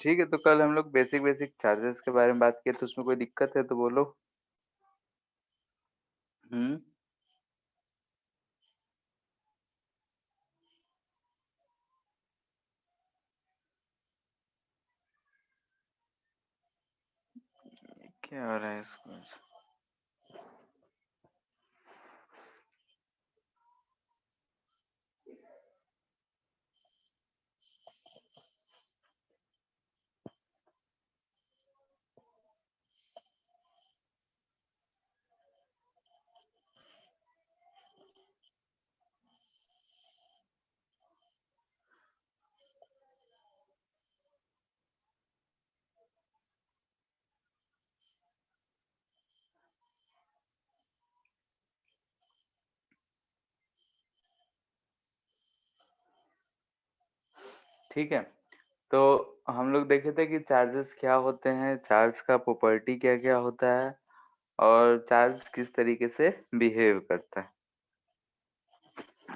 ठीक है, तो कल हम लोग बेसिक बेसिक चार्जेस के बारे में बात किए, तो उसमें कोई दिक्कत है तो बोलो। हम्म। क्या हो रहा है इसको? ठीक है, तो हम लोग देखे थे कि चार्जेस क्या होते हैं, चार्ज का प्रॉपर्टी क्या क्या होता है, और चार्ज किस तरीके से बिहेव करता है।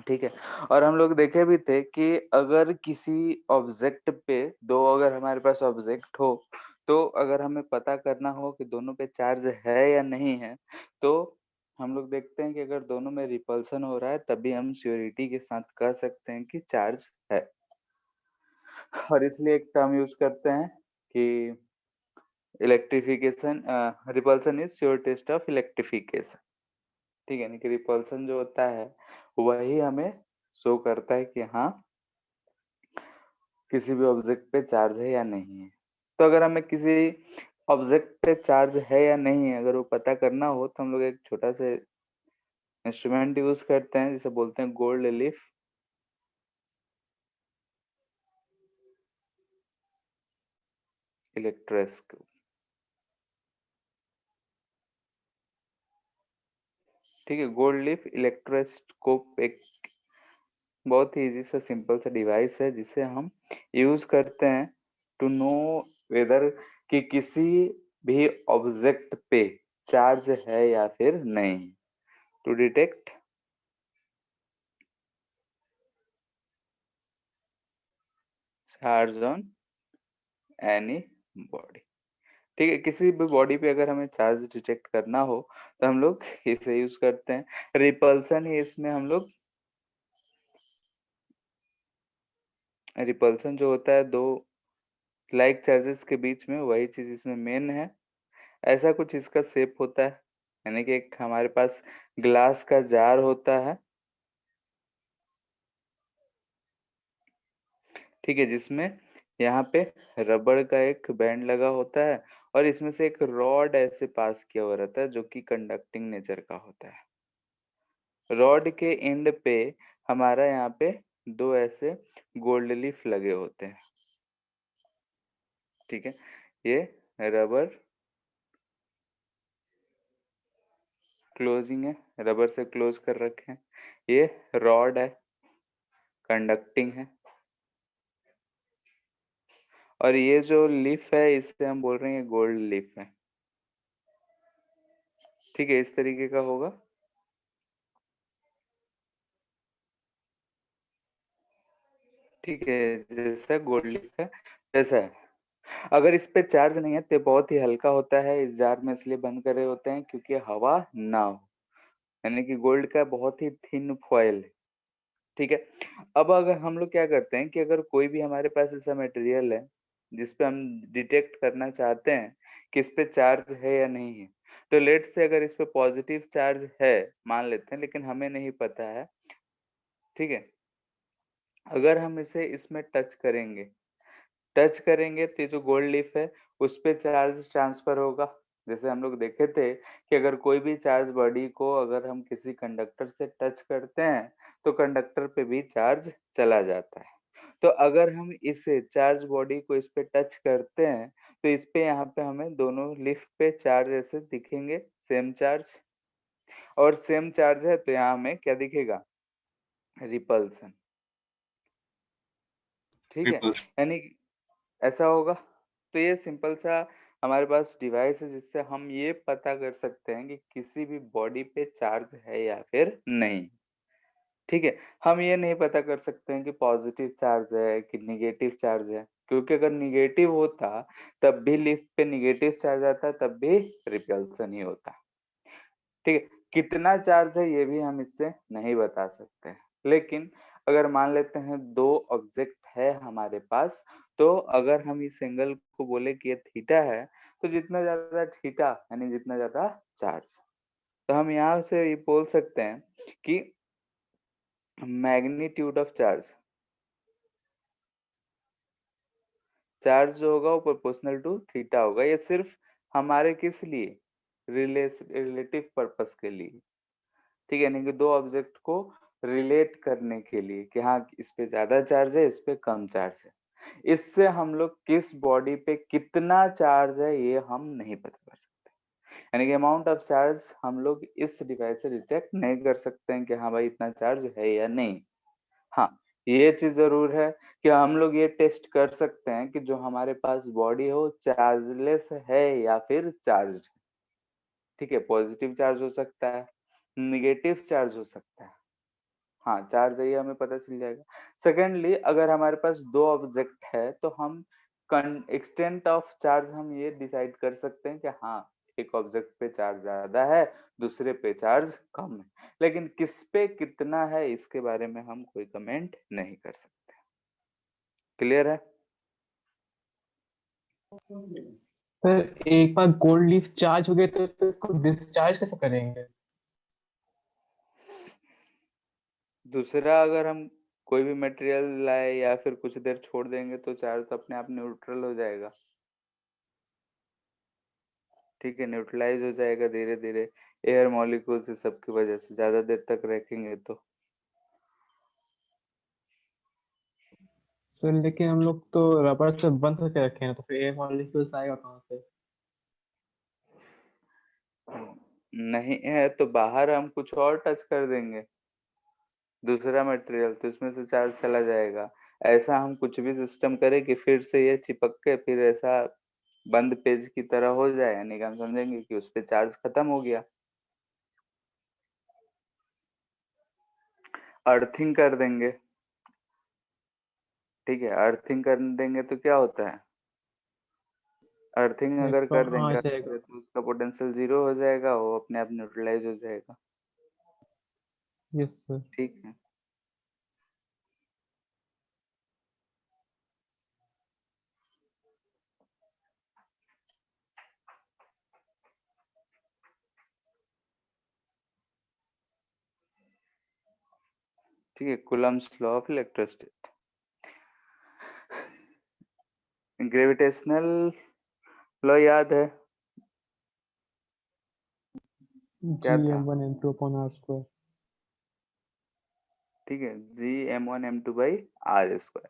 ठीक है, और हम लोग देखे भी थे कि अगर किसी ऑब्जेक्ट पे दो, अगर हमारे पास ऑब्जेक्ट हो, तो अगर हमें पता करना हो कि दोनों पे चार्ज है या नहीं है, तो हम लोग देखते हैं कि अगर दोनों में रिपल्सन हो रहा है तभी हम श्योरिटी के साथ कह सकते हैं कि चार्ज है। और इसलिए एक टर्म यूज करते हैं कि electrification, repulsion is sure test of electrification. ठीक है, यानी कि रिपल्सन जो होता है वही हमें शो करता है कि हाँ किसी भी ऑब्जेक्ट पे चार्ज है या नहीं है। तो अगर हमें किसी ऑब्जेक्ट पे चार्ज है या नहीं है अगर वो पता करना हो, तो हम लोग एक छोटा सा इंस्ट्रूमेंट यूज करते हैं जिसे बोलते हैं गोल्ड लीफ इलेक्ट्रोस्कोप। ठीक है, गोल्ड लीफ इलेक्ट्रोस्कोप एक बहुत ही इजी सा सिंपल सा डिवाइस है जिसे हम यूज करते हैं टू नो वेदर कि किसी भी ऑब्जेक्ट पे चार्ज है या फिर नहीं, to detect charge on any body. ठीक है, किसी भी बॉडी पे अगर हमें चार्ज डिटेक्ट करना हो तो हम लोग इसे यूज करते हैं। रिपल्सन ही इसमें हम लोग, रिपल्सन जो होता है दो लाइक चार्जेस के बीच में, वही चीज इसमें मेन है। ऐसा कुछ इसका शेप होता है, यानी कि एक हमारे पास ग्लास का जार होता है। ठीक है, जिसमें यहाँ पे रबड़ का एक बैंड लगा होता है और इसमें से एक रॉड ऐसे पास किया हुआ रहता है जो कि कंडक्टिंग नेचर का होता है। रॉड के एंड पे हमारा यहाँ पे दो ऐसे गोल्ड लीफ लगे होते हैं। ठीक है, ये रबर क्लोजिंग है, रबर से क्लोज कर रखे हैं। ये रॉड है, कंडक्टिंग है। और ये जो लीफ है इसे हम बोल रहे हैं गोल्ड लीफ है। ठीक है, इस तरीके का होगा। ठीक है, जैसा गोल्ड लीफ है जैसा है। अगर इस पे चार्ज नहीं है तो ये बहुत ही हल्का होता है, इस जार में इसलिए बंद करे होते हैं क्योंकि हवा ना हो, यानी कि गोल्ड का बहुत ही थिन फॉयल है। ठीक है, अब अगर हम लोग क्या करते हैं कि अगर कोई भी हमारे पास ऐसा मटेरियल है जिसपे हम डिटेक्ट करना चाहते हैं कि इस पे चार्ज है या नहीं है, तो लेट से अगर इस पे पॉजिटिव चार्ज है मान लेते हैं, लेकिन हमें नहीं पता है। ठीक है, अगर हम इसे इसमें टच करेंगे तो ये जो गोल्ड लीफ है उस पे चार्ज ट्रांसफर होगा। जैसे हम लोग देखे थे कि अगर कोई भी चार्ज बॉडी को अगर हम किसी कंडक्टर से टच करते हैं तो कंडक्टर पे भी चार्ज चला जाता है। तो अगर हम इसे चार्ज बॉडी को इस पे टच करते हैं तो इस पे यहाँ पे हमें दोनों लीफ पे चार्ज ऐसे दिखेंगे, सेम चार्ज। और सेम चार्ज है तो यहाँ हमें क्या दिखेगा? रिपल्सन। ठीक है, रिपल्स। यानी ऐसा होगा। तो ये सिंपल सा हमारे पास डिवाइस है जिससे हम ये पता कर सकते हैं कि किसी भी बॉडी पे चार्ज है या फिर नहीं। ठीक है, हम ये नहीं पता कर सकते हैं कि पॉजिटिव चार्ज है कि निगेटिव चार्ज है। क्योंकि अगर निगेटिव होता तब भी लिफ्ट पे निगेटिव चार्ज आता, तब भी रिपल्सन ही होता। ठीक है, कितना चार्ज है ये भी हम इससे नहीं बता सकते, लेकिन अगर मान लेते हैं दो ऑब्जेक्ट है हमारे पास, तो अगर हम इस एंगल को बोले कि ये थीटा है, तो जितना ज्यादा थीटा यानी जितना ज्यादा चार्ज, तो हम यहाँ से ये बोल सकते हैं कि मैग्नीट्यूड ऑफ चार्ज, चार्ज जो होगा वो प्रोपोर्शनल टू थीटा होगा। ये सिर्फ हमारे किस लिए, रिलेटिव पर्पस के लिए, ठीक है, यानी कि दो ऑब्जेक्ट को रिलेट करने के लिए कि हाँ इस पे ज्यादा चार्ज है, इस पे कम चार्ज है। इससे हम लोग किस बॉडी पे कितना चार्ज है ये हम नहीं पता कर सकते, यानी कि अमाउंट ऑफ चार्ज हम लोग इस डिवाइस से डिटेक्ट नहीं कर सकते हैं कि हाँ भाई इतना चार्ज है या नहीं। हाँ, ये चीज जरूर है कि हम लोग ये टेस्ट कर सकते हैं कि जो हमारे पास बॉडी हो चार्जलेस है या फिर चार्ज, ठीक है, पॉजिटिव चार्ज हो सकता है, निगेटिव चार्ज हो सकता है। हाँ, चार्ज है ये हमें पता चल जाएगा। सेकेंडली, अगर हमारे पास दो ऑब्जेक्ट है तो हम एक्सटेंट ऑफ चार्ज हम ये डिसाइड कर सकते हैं कि हाँ एक ऑब्जेक्ट पे चार्ज ज्यादा है, दूसरे पे चार्ज कम है, लेकिन किस पे कितना है इसके बारे में हम कोई कमेंट नहीं कर सकते। क्लियर है? सर एक बार गोल्ड लीफ चार्ज हो गए तो इसको डिस्चार्ज कैसे करेंगे? दूसरा अगर हम कोई भी मटेरियल लाए या फिर कुछ देर छोड़ देंगे तो चार्ज तो अपने आप न्यूट्रल हो जाएगा, ठीक है, न्यूट्रलाइज हो जाएगा धीरे धीरे एयर मॉलिक्यूल से, सबकी वजह से ज्यादा देर तक रखेंगे तो। सर लेकिन हम लोग तो रबर से बंद करके रखे हैं, तो फिर एयर मॉलिक्यूल्स आएगा कहाँ से? नहीं है तो बाहर हम कुछ और टच कर देंगे, दूसरा मटेरियल, तो इसमें से चार्ज चला जाएगा। ऐसा हम कुछ भी सिस्टम करें कि फिर से ये चिपक के फिर ऐसा बंद पेज की तरह हो जाए, यानी कि हम समझेंगे कि उस पे चार्ज खत्म हो गया। अर्थिंग कर देंगे, ठीक है, अर्थिंग कर देंगे तो क्या होता है, अर्थिंग अगर कर आ देंगे जाएगा। तो उसका पोटेंशियल जीरो हो जाएगा, वो अपने आप न्यूट्रलाइज हो जाएगा। Yes sir. ठीक है, ठीक है, Coulomb's law of electrostatic. Gravitational law याद है क्या जी था? M one M two upon R square. ठीक है, G m1m2/r²।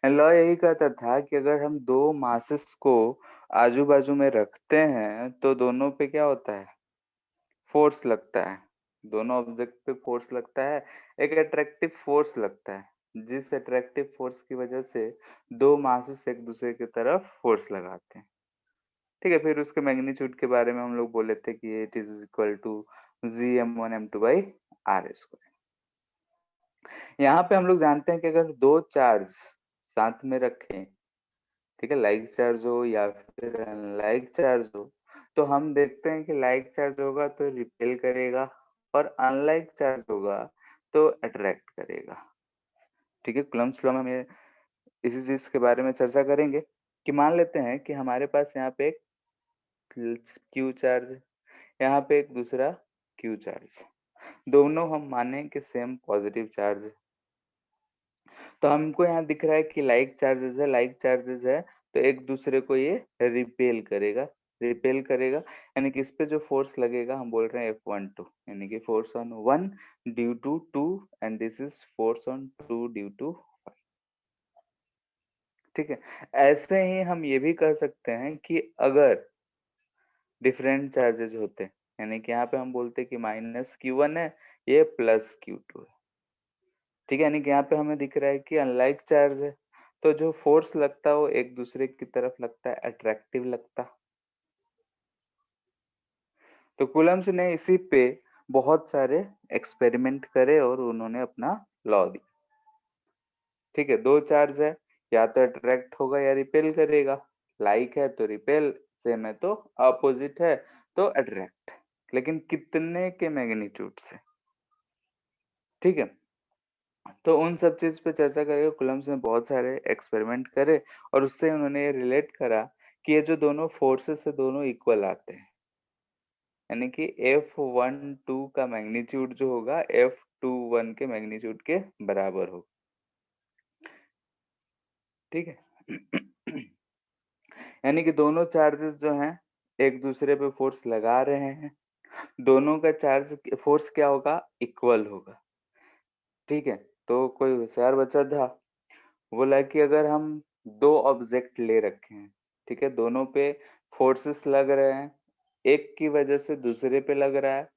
लॉ यही कहता था कि अगर हम दो मासेस को आजू बाजू में रखते हैं तो दोनों पे क्या होता है, फोर्स लगता है, दोनों ऑब्जेक्ट पे फोर्स लगता है, एक अट्रैक्टिव फोर्स लगता है, जिस अट्रैक्टिव फोर्स की वजह से दो मासेस एक दूसरे की तरफ फोर्स लगाते हैं। ठीक है, फिर उसके मैग्नीट्यूड के बारे में हम लोग बोले थे कि it is equal to Gm1m2/r²। यहाँ पे हम लोग जानते हैं कि अगर दो चार्ज साथ में रखें, ठीक है, लाइक चार्ज हो या फिर अनलाइक चार्ज हो, तो हम देखते हैं कि लाइक चार्ज होगा तो रिपेल करेगा और अनलाइक चार्ज होगा तो अट्रैक्ट करेगा। ठीक है, कूलम्ब्स लॉ में हम इसी चीज के बारे में चर्चा करेंगे कि मान लेते हैं कि हमारे पास यहाँ पे एक क्यू चार्ज है, यहाँ पे एक दूसरा क्यू चार्ज है, दोनों हम माने कि सेम पॉजिटिव चार्ज है, तो हमको यहाँ दिख रहा है कि लाइक चार्जेस है, लाइक चार्जेस है, तो एक दूसरे को ये रिपेल करेगा, रिपेल करेगा, यानी कि इस पे जो फोर्स लगेगा हम बोल रहे हैं F12, यानी कि force on one due to two, and this is force on two due to. ठीक है, ऐसे ही हम ये भी कह सकते हैं कि अगर डिफरेंट चार्जेस होते, यानी कि यहाँ पे हम बोलते हैं कि -Q1 है, ये +Q2 है, ठीक है, यानी कि यहाँ पे हमें दिख रहा है कि अनलाइक चार्ज है, तो जो फोर्स लगता है वो एक दूसरे की तरफ लगता है, अट्रैक्टिव लगता। तो कूलम्ब्स ने इसी पे बहुत सारे एक्सपेरिमेंट करे और उन्होंने अपना लॉ दिया। ठीक है, दो चार्ज है, या तो अट्रैक्ट होगा या रिपेल करेगा। लाइक है तो रिपेल, सेम है तो अपोजिट है तो अट्रैक्ट, लेकिन कितने के मैग्नीट्यूड से, ठीक है। तो उन सब चीज पे चर्चा करके कूलम्ब्स ने बहुत सारे एक्सपेरिमेंट करे और उससे उन्होंने ये रिलेट करा कि ये जो दोनों फोर्सेस है दोनों इक्वल आते हैं, यानी कि F12 का मैग्नीट्यूड जो होगा F21 के मैग्नीट्यूड के बराबर होगा, ठीक है। यानी कि दोनों चार्जेस जो हैं एक दूसरे पे फोर्स लगा रहे हैं, दोनों का चार्ज फोर्स क्या होगा, इक्वल होगा, ठीक है। तो कोई होशियार बच्चा था, बोला कि अगर हम दो ऑब्जेक्ट ले रखे हैं, ठीक है, दोनों पे फोर्सेस लग रहे हैं, एक की वजह से दूसरे पे लग रहा है,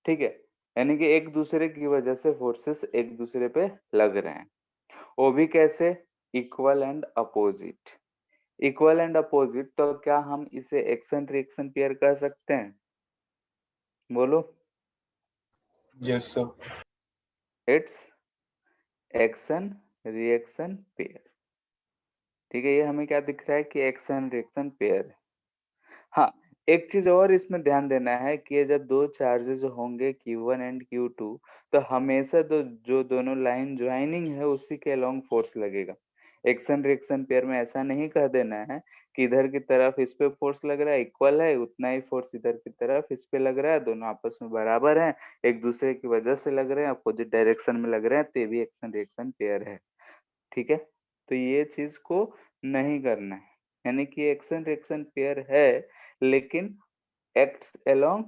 ठीक है, यानी कि एक दूसरे की वजह से फोर्सेस एक दूसरे पे लग रहे हैं, वो भी कैसे, equal and opposite. Equal and opposite, तो क्या हम इसे एक्शन रिएक्शन पेयर कह सकते हैं, बोलो। Yes sir. It's action reaction pair, ठीक है। ये हमें क्या दिख रहा है कि एक्शन रिएक्शन पेयर है। हाँ, एक चीज और इसमें ध्यान देना है कि ये जब दो चार्जेस होंगे Q1 एंड Q2, तो हमेशा जो दोनों लाइन ज्वाइनिंग है उसी के अलोंग फोर्स लगेगा। एक्शन रिएक्शन पेयर में ऐसा नहीं कह देना है कि इधर की तरफ इस पे फोर्स लग रहा है, इक्वल है, उतना ही फोर्स इधर की तरफ इस पे लग रहा है, दोनों आपस में बराबर हैं, एक दूसरे की वजह से लग रहे हैं, अपोजिट डायरेक्शन में लग रहे हैं, तो ये भी एक्शन रिएक्शन पेयर है, ठीक है। तो ये चीज को नहीं करना है, यानी कि एक्शन रिएक्शन पेयर है लेकिन acts along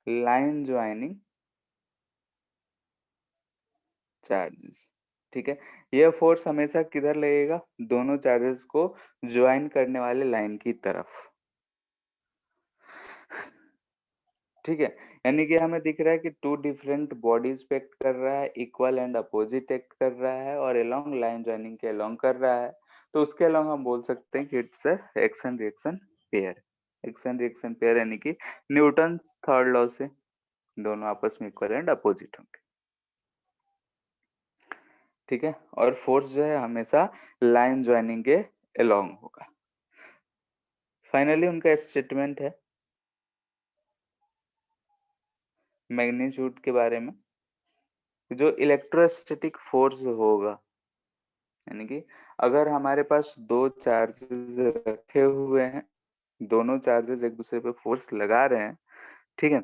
line joining charges, ठीक है। यह फोर्स हमेशा किधर लगेगा, दोनों चार्जेस को ज्वाइन करने वाले लाइन की तरफ, ठीक है। यानी कि हमें दिख रहा है कि टू डिफरेंट बॉडीज पे एक्ट कर रहा है, इक्वल एंड अपोजिट एक्ट कर रहा है और अलोंग लाइन ज्वाइनिंग के अलोंग कर रहा है, तो उसके अलोंग हम बोल सकते हैं कि it's action reaction pair. Action reaction pair यानी कि न्यूटन थर्ड लॉ से दोनों आपस में इक्वल एंड अपोजिट होंगे, ठीक है। और फोर्स जो है हमेशा लाइन ज्वाइनिंग के अलोंग होगा। फाइनली उनका स्टेटमेंट है मैग्नीट्यूड के बारे में, जो इलेक्ट्रोस्टैटिक फोर्स होगा, यानी कि अगर हमारे पास दो चार्जेस रखे हुए हैं, दोनों चार्जेस एक दूसरे पे फोर्स लगा रहे हैं, ठीक है,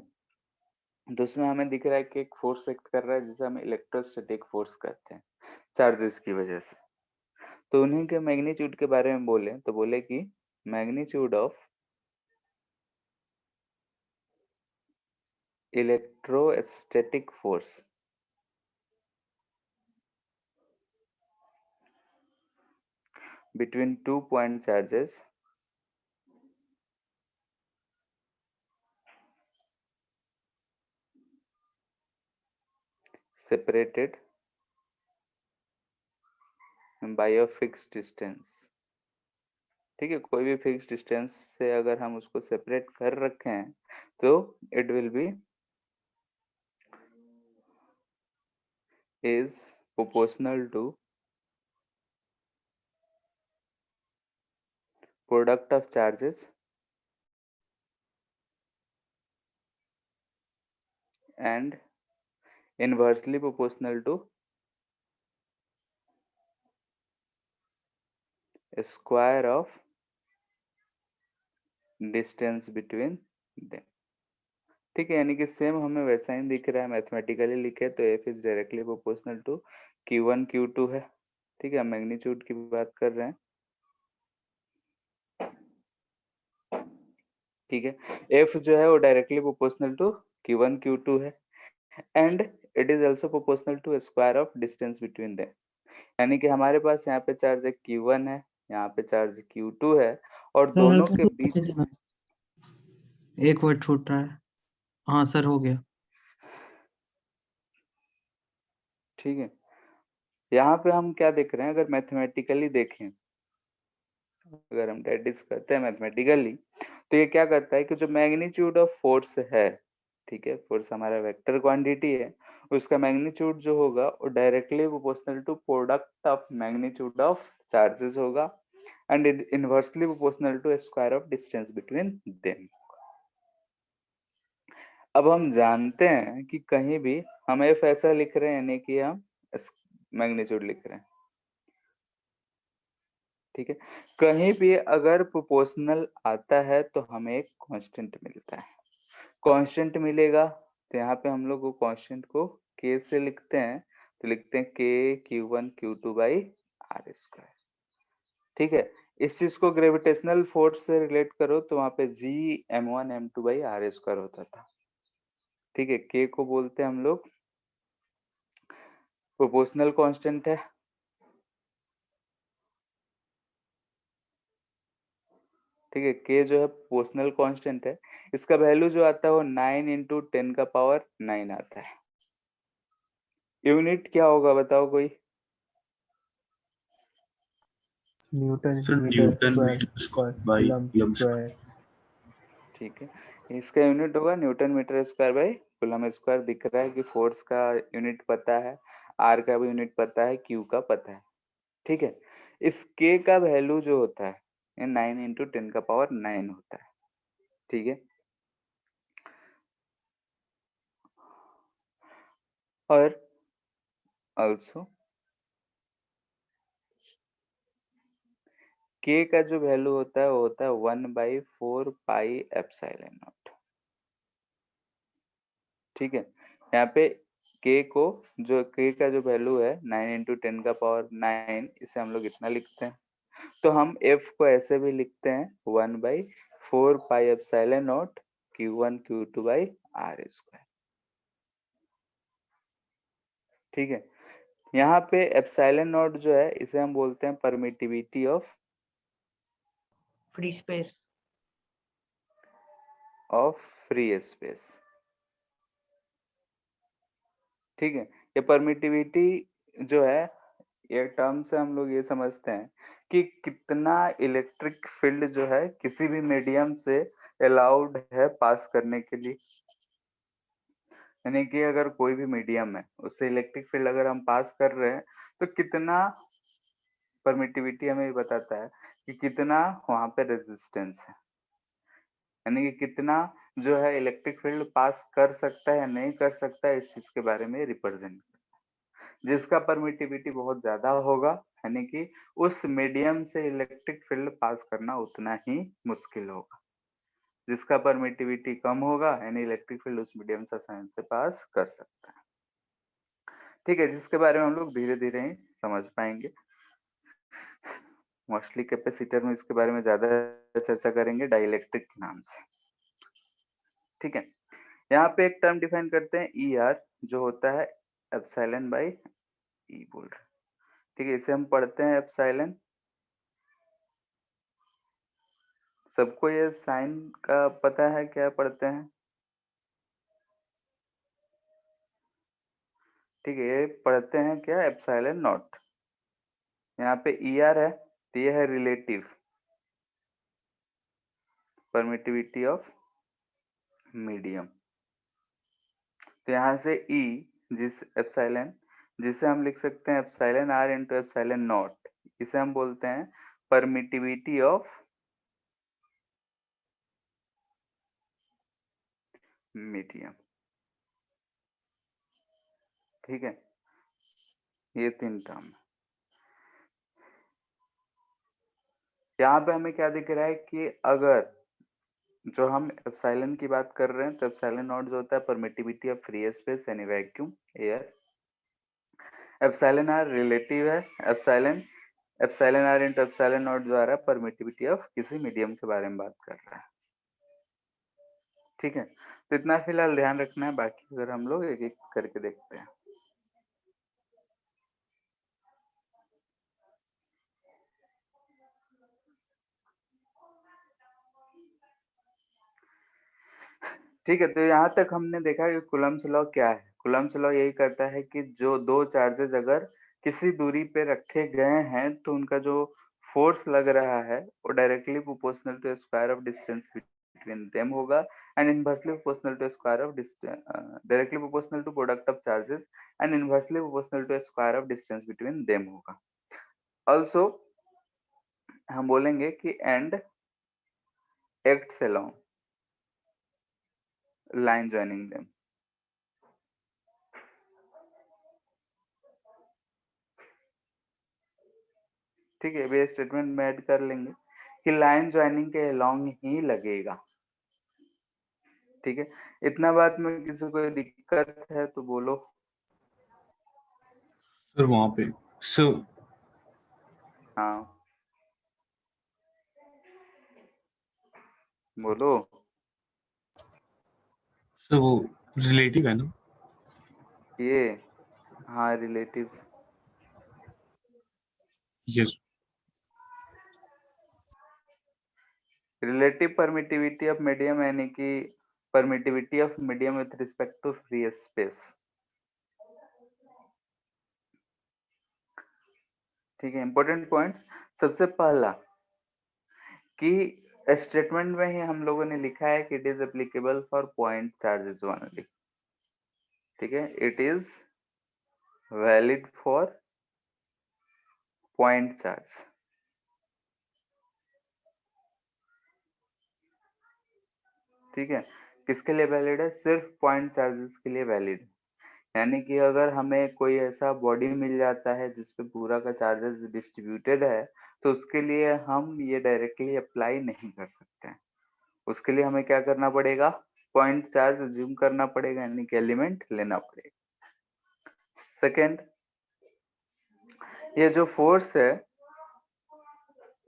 तो उसमें हमें दिख रहा है कि एक फोर्स एक्ट कर रहा है जिसे हम इलेक्ट्रोस्टैटिक फोर्स कहते हैं, चार्जेस की वजह से। तो उन्हीं के मैग्नीट्यूड के बारे में बोले तो बोले कि magnitude of electrostatic force between two point charges separated by a fixed distance, ठीक है, कोई भी फिक्स डिस्टेंस से अगर हम उसको सेपरेट कर रखे हैं तो it will be is proportional to product of charges and inversely proportional to square of distance between them, ठीक है। यानी कि सेम हमें वैसा ही दिख रहा है, मैथमेटिकली लिखे तो F is directly proportional to Q1 Q2 है, ठीक है, मैग्नीट्यूड की बात कर रहे हैं, ठीक है। F जो है वो directly proportional to Q1 Q2 है and it is also proportional to square of distance between them, यानी कि हमारे पास यहाँ पे चार्ज है Q1 है, यहाँ पे चार्ज Q2 है और सर दोनों तो के बीच, एक वर्ड छूट रहा है। हाँ सर हो गया। ठीक है। यहाँ पे हम क्या देख रहे हैं, अगर मैथमेटिकली देखें, अगर हम डेडिस करते हैं मैथमेटिकली, तो ये क्या करता है कि जो मैग्नीट्यूड ऑफ फोर्स है, ठीक है, फोर्स हमारा वेक्टर क्वांटिटी है, उसका मैग्नीट्यूड जो होगा वो directly proportional to product of magnitude of charges होगा and inversely proportional to square of distance between them. अब हम जानते हैं कि कहीं भी हम एफ ऐसा लिख रहे हैं यानी कि हम मैग्नीट्यूड लिख रहे हैं, ठीक है। कहीं भी अगर प्रोपोर्शनल आता है तो हमें एक कांस्टेंट मिलता है। कांस्टेंट मिलेगा तो यहाँ पे हम लोग वो कांस्टेंट को k से लिखते हैं, तो लिखते हैं k q1 q2 by R square, ठीक है। इस चीज को ग्रेविटेशनल फोर्स से रिलेट करो तो वहां पे g m1 m2 by R square होता था, ठीक है। k को बोलते हैं हम लोग प्रोपोर्शनल कांस्टेंट है, ठीक है। k जो है प्रोपोर्शनल कांस्टेंट है, इसका वैल्यू जो आता है वो 9 इंटू 10 का पावर 9 आता है। यूनिट क्या होगा बताओ कोई? Newton sir metre newton square metre per square by coulomb coulomb square. ठीक है, इसका यूनिट होगा newton metre square by coulomb square. दिख रहा है कि फोर्स का यूनिट पता है, आर का भी यूनिट पता है, क्यू का पता है, ठीक है। इस के का वैल्यू जो होता है 9 इंटू 10 का पावर 9 होता है, ठीक है। और ऑल्सो के का जो वैल्यू होता है वो होता है 1/4 पाई एप्सिलॉन नॉट, ठीक है। यहाँ पे के को जो के का जो वैल्यू है 9 इंटू 10 का पावर 9, इसे हम लोग इतना लिखते हैं। तो हम एफ को ऐसे भी लिखते हैं 1/4 pi epsilon naught q1 q2 by R square, ठीक है। यहाँ पे एप्सिलॉन नॉट जो है इसे हम बोलते हैं permittivity of free space. Free space, ठीक है। ये परमिटिविटी जो है ये टर्म से हम लोग ये समझते हैं कि कितना इलेक्ट्रिक फील्ड जो है किसी भी मीडियम से अलाउड है पास करने के लिए, यानी कि अगर कोई भी मीडियम है उससे इलेक्ट्रिक फील्ड अगर हम पास कर रहे हैं तो कितना, परमिटिविटी हमें ये बताता है कि कितना वहां पे रेजिस्टेंस है, यानी कि कितना जो है इलेक्ट्रिक फील्ड पास कर सकता है या नहीं कर सकता है, इस चीज के बारे में रिप्रेजेंट। जिसका परमिटिविटी बहुत ज्यादा होगा यानी कि उस मीडियम से इलेक्ट्रिक फील्ड पास करना उतना ही मुश्किल होगा। जिसका परमिटिविटी कम होगा यानी इलेक्ट्रिक फील्ड उस मीडियम से आसानी से पास कर सकता है, ठीक है। जिसके बारे में हम लोग धीरे धीरे ही समझ पाएंगे। मोस्टली कैपेसिटर में इसके बारे में ज्यादा चर्चा करेंगे डाइलेक्ट्रिक के नाम से, ठीक है। यहाँ पे एक टर्म डिफाइन करते हैं ई आर, जो होता है एप्सिलॉन बाई ई बोल रहे, ठीक है। इसे हम पढ़ते हैं एप्सिलॉन। सबको ये साइन का पता है क्या पढ़ते हैं? ठीक है, ये पढ़ते हैं क्या एप्सिलॉन नॉट। यहाँ पे ई आर है तो ये है रिलेटिव परमिटिविटी ऑफ मीडियम। तो यहाँ से ई जिस एप्सिलॉन जिसे हम लिख सकते हैं epsilon are into epsilon naught, इसे हम बोलते हैं परमिटिविटी ऑफ मीडियम, ठीक है। ये 3 टर्म। यहाँ पे हमें क्या दिख रहा है कि अगर जो हम एप्सिलॉन की बात कर रहे हैं तो एप्सिलॉन नॉट जो होता है परमिटिविटी ऑफ फ्री स्पेस यानी vacuum air. Epsilon r relative है, epsilon are into epsilon naught जो आ रहा है परमिटिविटी ऑफ किसी मीडियम के बारे में बात कर रहा है, ठीक है। तो इतना फिलहाल ध्यान रखना है, बाकी अगर हम लोग एक एक करके देखते हैं। ठीक है, तो यहाँ तक हमने देखा कि कूलम्ब्स लॉ क्या है। कूलम्ब्स लॉ यही कहता है कि जो दो चार्जेस अगर किसी दूरी पे रखे गए हैं तो उनका जो फोर्स लग रहा है वो directly proportional to square of distance between them होगा and inversely proportional to square of directly proportional to product of charges and inversely proportional to square of distance between them होगा. Also हम बोलेंगे कि and acts along line joining them. ठीक है, ये statement में add कर लेंगे कि लाइन ज्वाइनिंग के अलोंग ही लगेगा. ठीक है, इतना बात में किसी को दिक्कत है तो बोलो. सर वहां पे सर हाँ बोलो. सर वो रिलेटिव है ना. ये हाँ relative. Yes. Relative permittivity of medium यानी कि permittivity of medium with respect to free space. ठीक है, इंपॉर्टेंट पॉइंट्स. सबसे पहला कि स्टेटमेंट में ही हम लोगों ने लिखा है कि it is applicable for point charges only. ठीक है, it is valid for point charge. ठीक है, किसके लिए वैलिड है? सिर्फ पॉइंट चार्जेस के लिए वैलिड. यानी कि अगर हमें कोई ऐसा बॉडी मिल जाता है जिसपे पूरा का चार्जेस डिस्ट्रीब्यूटेड है तो उसके लिए हम ये डायरेक्टली अप्लाई नहीं कर सकते हैं. उसके लिए हमें क्या करना पड़ेगा? पॉइंट चार्ज अज्यूम करना पड़ेगा, यानी कि एलिमेंट लेना पड़ेगा. सेकेंड, ये जो फोर्स है,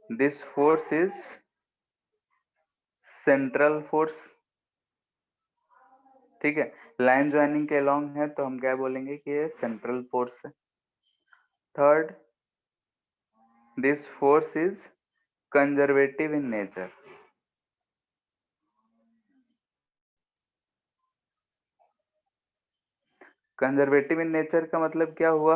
this force is central force. ठीक है, लाइन ज्वाइनिंग के अलोंग है तो हम क्या बोलेंगे कि ये सेंट्रल फोर्स है. Third, this force is conservative in nature. Conservative in nature का मतलब क्या हुआ?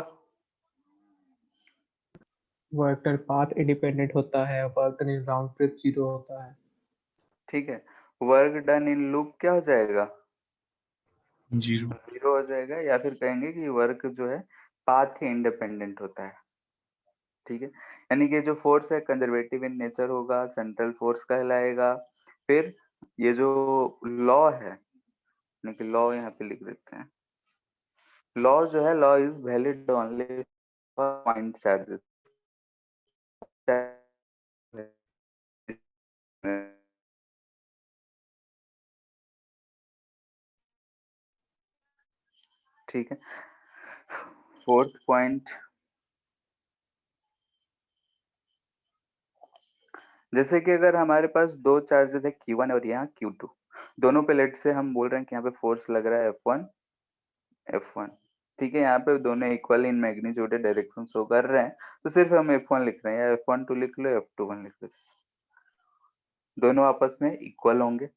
वर्क डन पाथ इंडिपेंडेंट होता है, work done in round trip 0 होता है. ठीक है, वर्क डन इन लूप क्या हो जाएगा? 0. 0 हो जाएगा. या फिर कहेंगे कि वर्क जो है पाथ ही इंडिपेंडेंट होता है. ठीक है, यानी कि जो फोर्स है कंजर्वेटिव इन नेचर होगा, सेंट्रल फोर्स कहलाएगा. फिर ये जो लॉ है, यानी कि लॉ यहाँ पे लिख देते हैं. लॉ जो है, law is valid only for point charges. ठीक है, फोर्थ पॉइंट, जैसे कि अगर हमारे पास दो चार्जेस है Q1 और यहाँ Q2, दोनों पे लेट से हम बोल रहे हैं कि यहाँ पे फोर्स लग रहा है F1 F1. ठीक है, यहाँ पे दोनों equal in magnitude direction show कर रहे हैं तो सिर्फ हम F1 लिख रहे हैं, या F12 लिख लो, F21 लिख लो, दोनों आपस में इक्वल होंगे.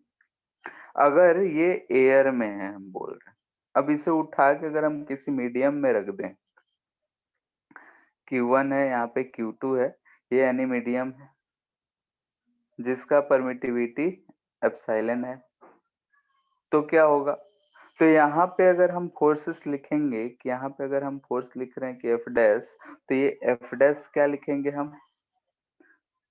अगर ये एयर में है हम बोल रहे हैं, अब इसे उठा के अगर हम किसी मीडियम में रख दें, Q1 है, यहाँ पे Q2 है, ये यानी मीडियम है जिसका परमिटिविटी एप्सिलॉन है. तो क्या होगा? तो यहाँ पे अगर हम फोर्सेस लिखेंगे कि यहाँ पे अगर हम फोर्स लिख रहे हैं कि एफ डैश, तो ये एफ डैश क्या लिखेंगे हम?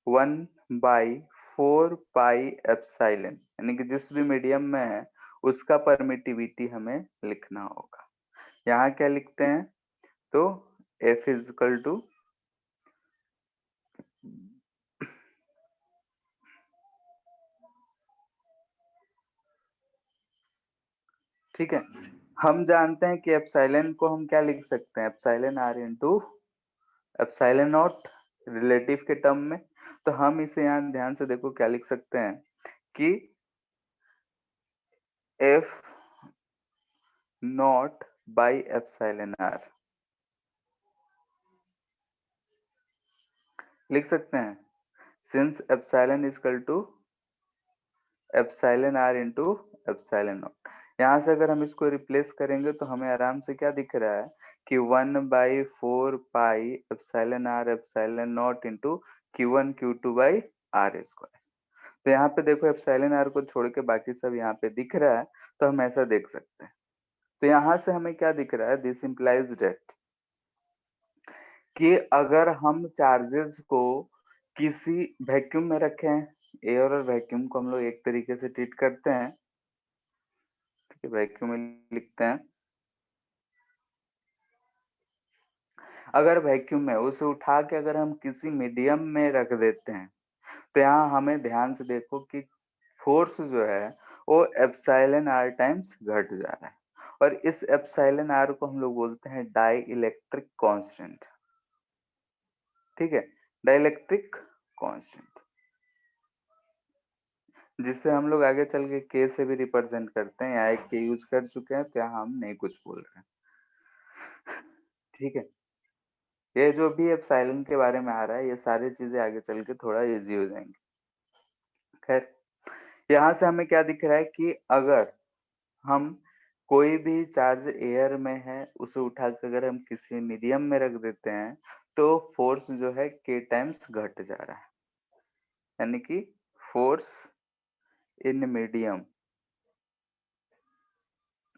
1/4 पाई एप्सिलॉन, यानी कि जिस भी मीडियम में है उसका परमिटिविटी हमें लिखना होगा. यहाँ क्या लिखते हैं? तो F इज इक्वल टू ठीक है, हम जानते हैं कि एप्सिलॉन को हम क्या लिख सकते हैं? Epsilon r into epsilon not relative के टर्म में. तो हम इसे यहाँ ध्यान से देखो क्या लिख सकते हैं कि F naught by epsilon r लिख सकते हैं, since epsilon is equal to epsilon r into epsilon naught. यहाँ से अगर हम इसको रिप्लेस करेंगे तो हमें आराम से क्या दिख रहा है कि 1/4 pi epsilon r epsilon not into Q1 Q2 by r square. तो यहाँ पे देखो एप्सिलॉन आर को छोड़ के बाकी सब यहाँ पे दिख रहा है, तो हम ऐसा देख सकते हैं। तो यहाँ से हमें क्या दिख रहा है, दिस इम्प्लाइज दैट कि अगर हम चार्जेस को किसी वैक्यूम में रखें, एयर और वैक्यूम को हम लोग एक तरीके से ट्रीट करते हैं, ठीक है, वैक्यूम में लिखते हैं। अगर वैक्यूम में उसे उठा के अगर हम किसी मीडियम में रख देते हैं, तो यहाँ हमें ध्यान से देखो कि फोर्स जो है वो एप्सिलॉन आर टाइम्स घट जा रहा है, और इस एप्सिलॉन आर को हम लोग बोलते हैं डाई इलेक्ट्रिक कांस्टेंट। ठीक है, डाई इलेक्ट्रिक कांस्टेंट, जिससे हम लोग आगे चल के के से भी रिप्रेजेंट करते हैं। यहाँ एक के यूज कर चुके हैं, तो यहाँ हम नहीं कुछ बोल रहे हैं। ठीक है, ये जो भी एप्सिलॉन के बारे में आ रहा है, ये सारी चीजें आगे चल के थोड़ा इजी हो जाएंगी। खैर, यहाँ से हमें क्या दिख रहा है कि अगर हम कोई भी चार्ज एयर में है, उसे उठा के अगर हम किसी मीडियम में रख देते हैं, तो फोर्स जो है के टाइम्स घट जा रहा है, यानी कि force in medium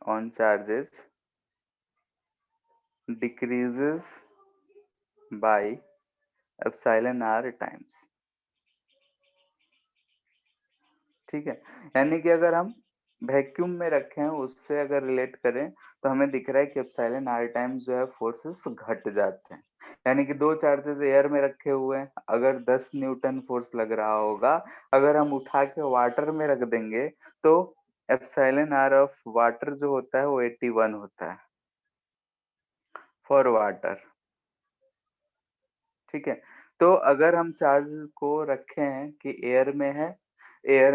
on charges decreases by epsilon r times। ठीक है, यानी कि अगर हम वैक्यूम में रखे हैं, उससे अगर रिलेट करें, तो हमें दिख रहा है कि एप्सिलॉन आर टाइम्स जो है फोर्सेस घट जाते हैं। यानी कि दो चार्जेस एयर में रखे हुए हैं, अगर 10 न्यूटन फोर्स लग रहा होगा, अगर हम उठा के वाटर में रख देंगे, तो एप्सिलॉन आर ऑफ वाटर जो होता है वो 81 होता है फॉर वाटर। ठीक है, तो अगर हम चार्ज को रखे हैं कि एयर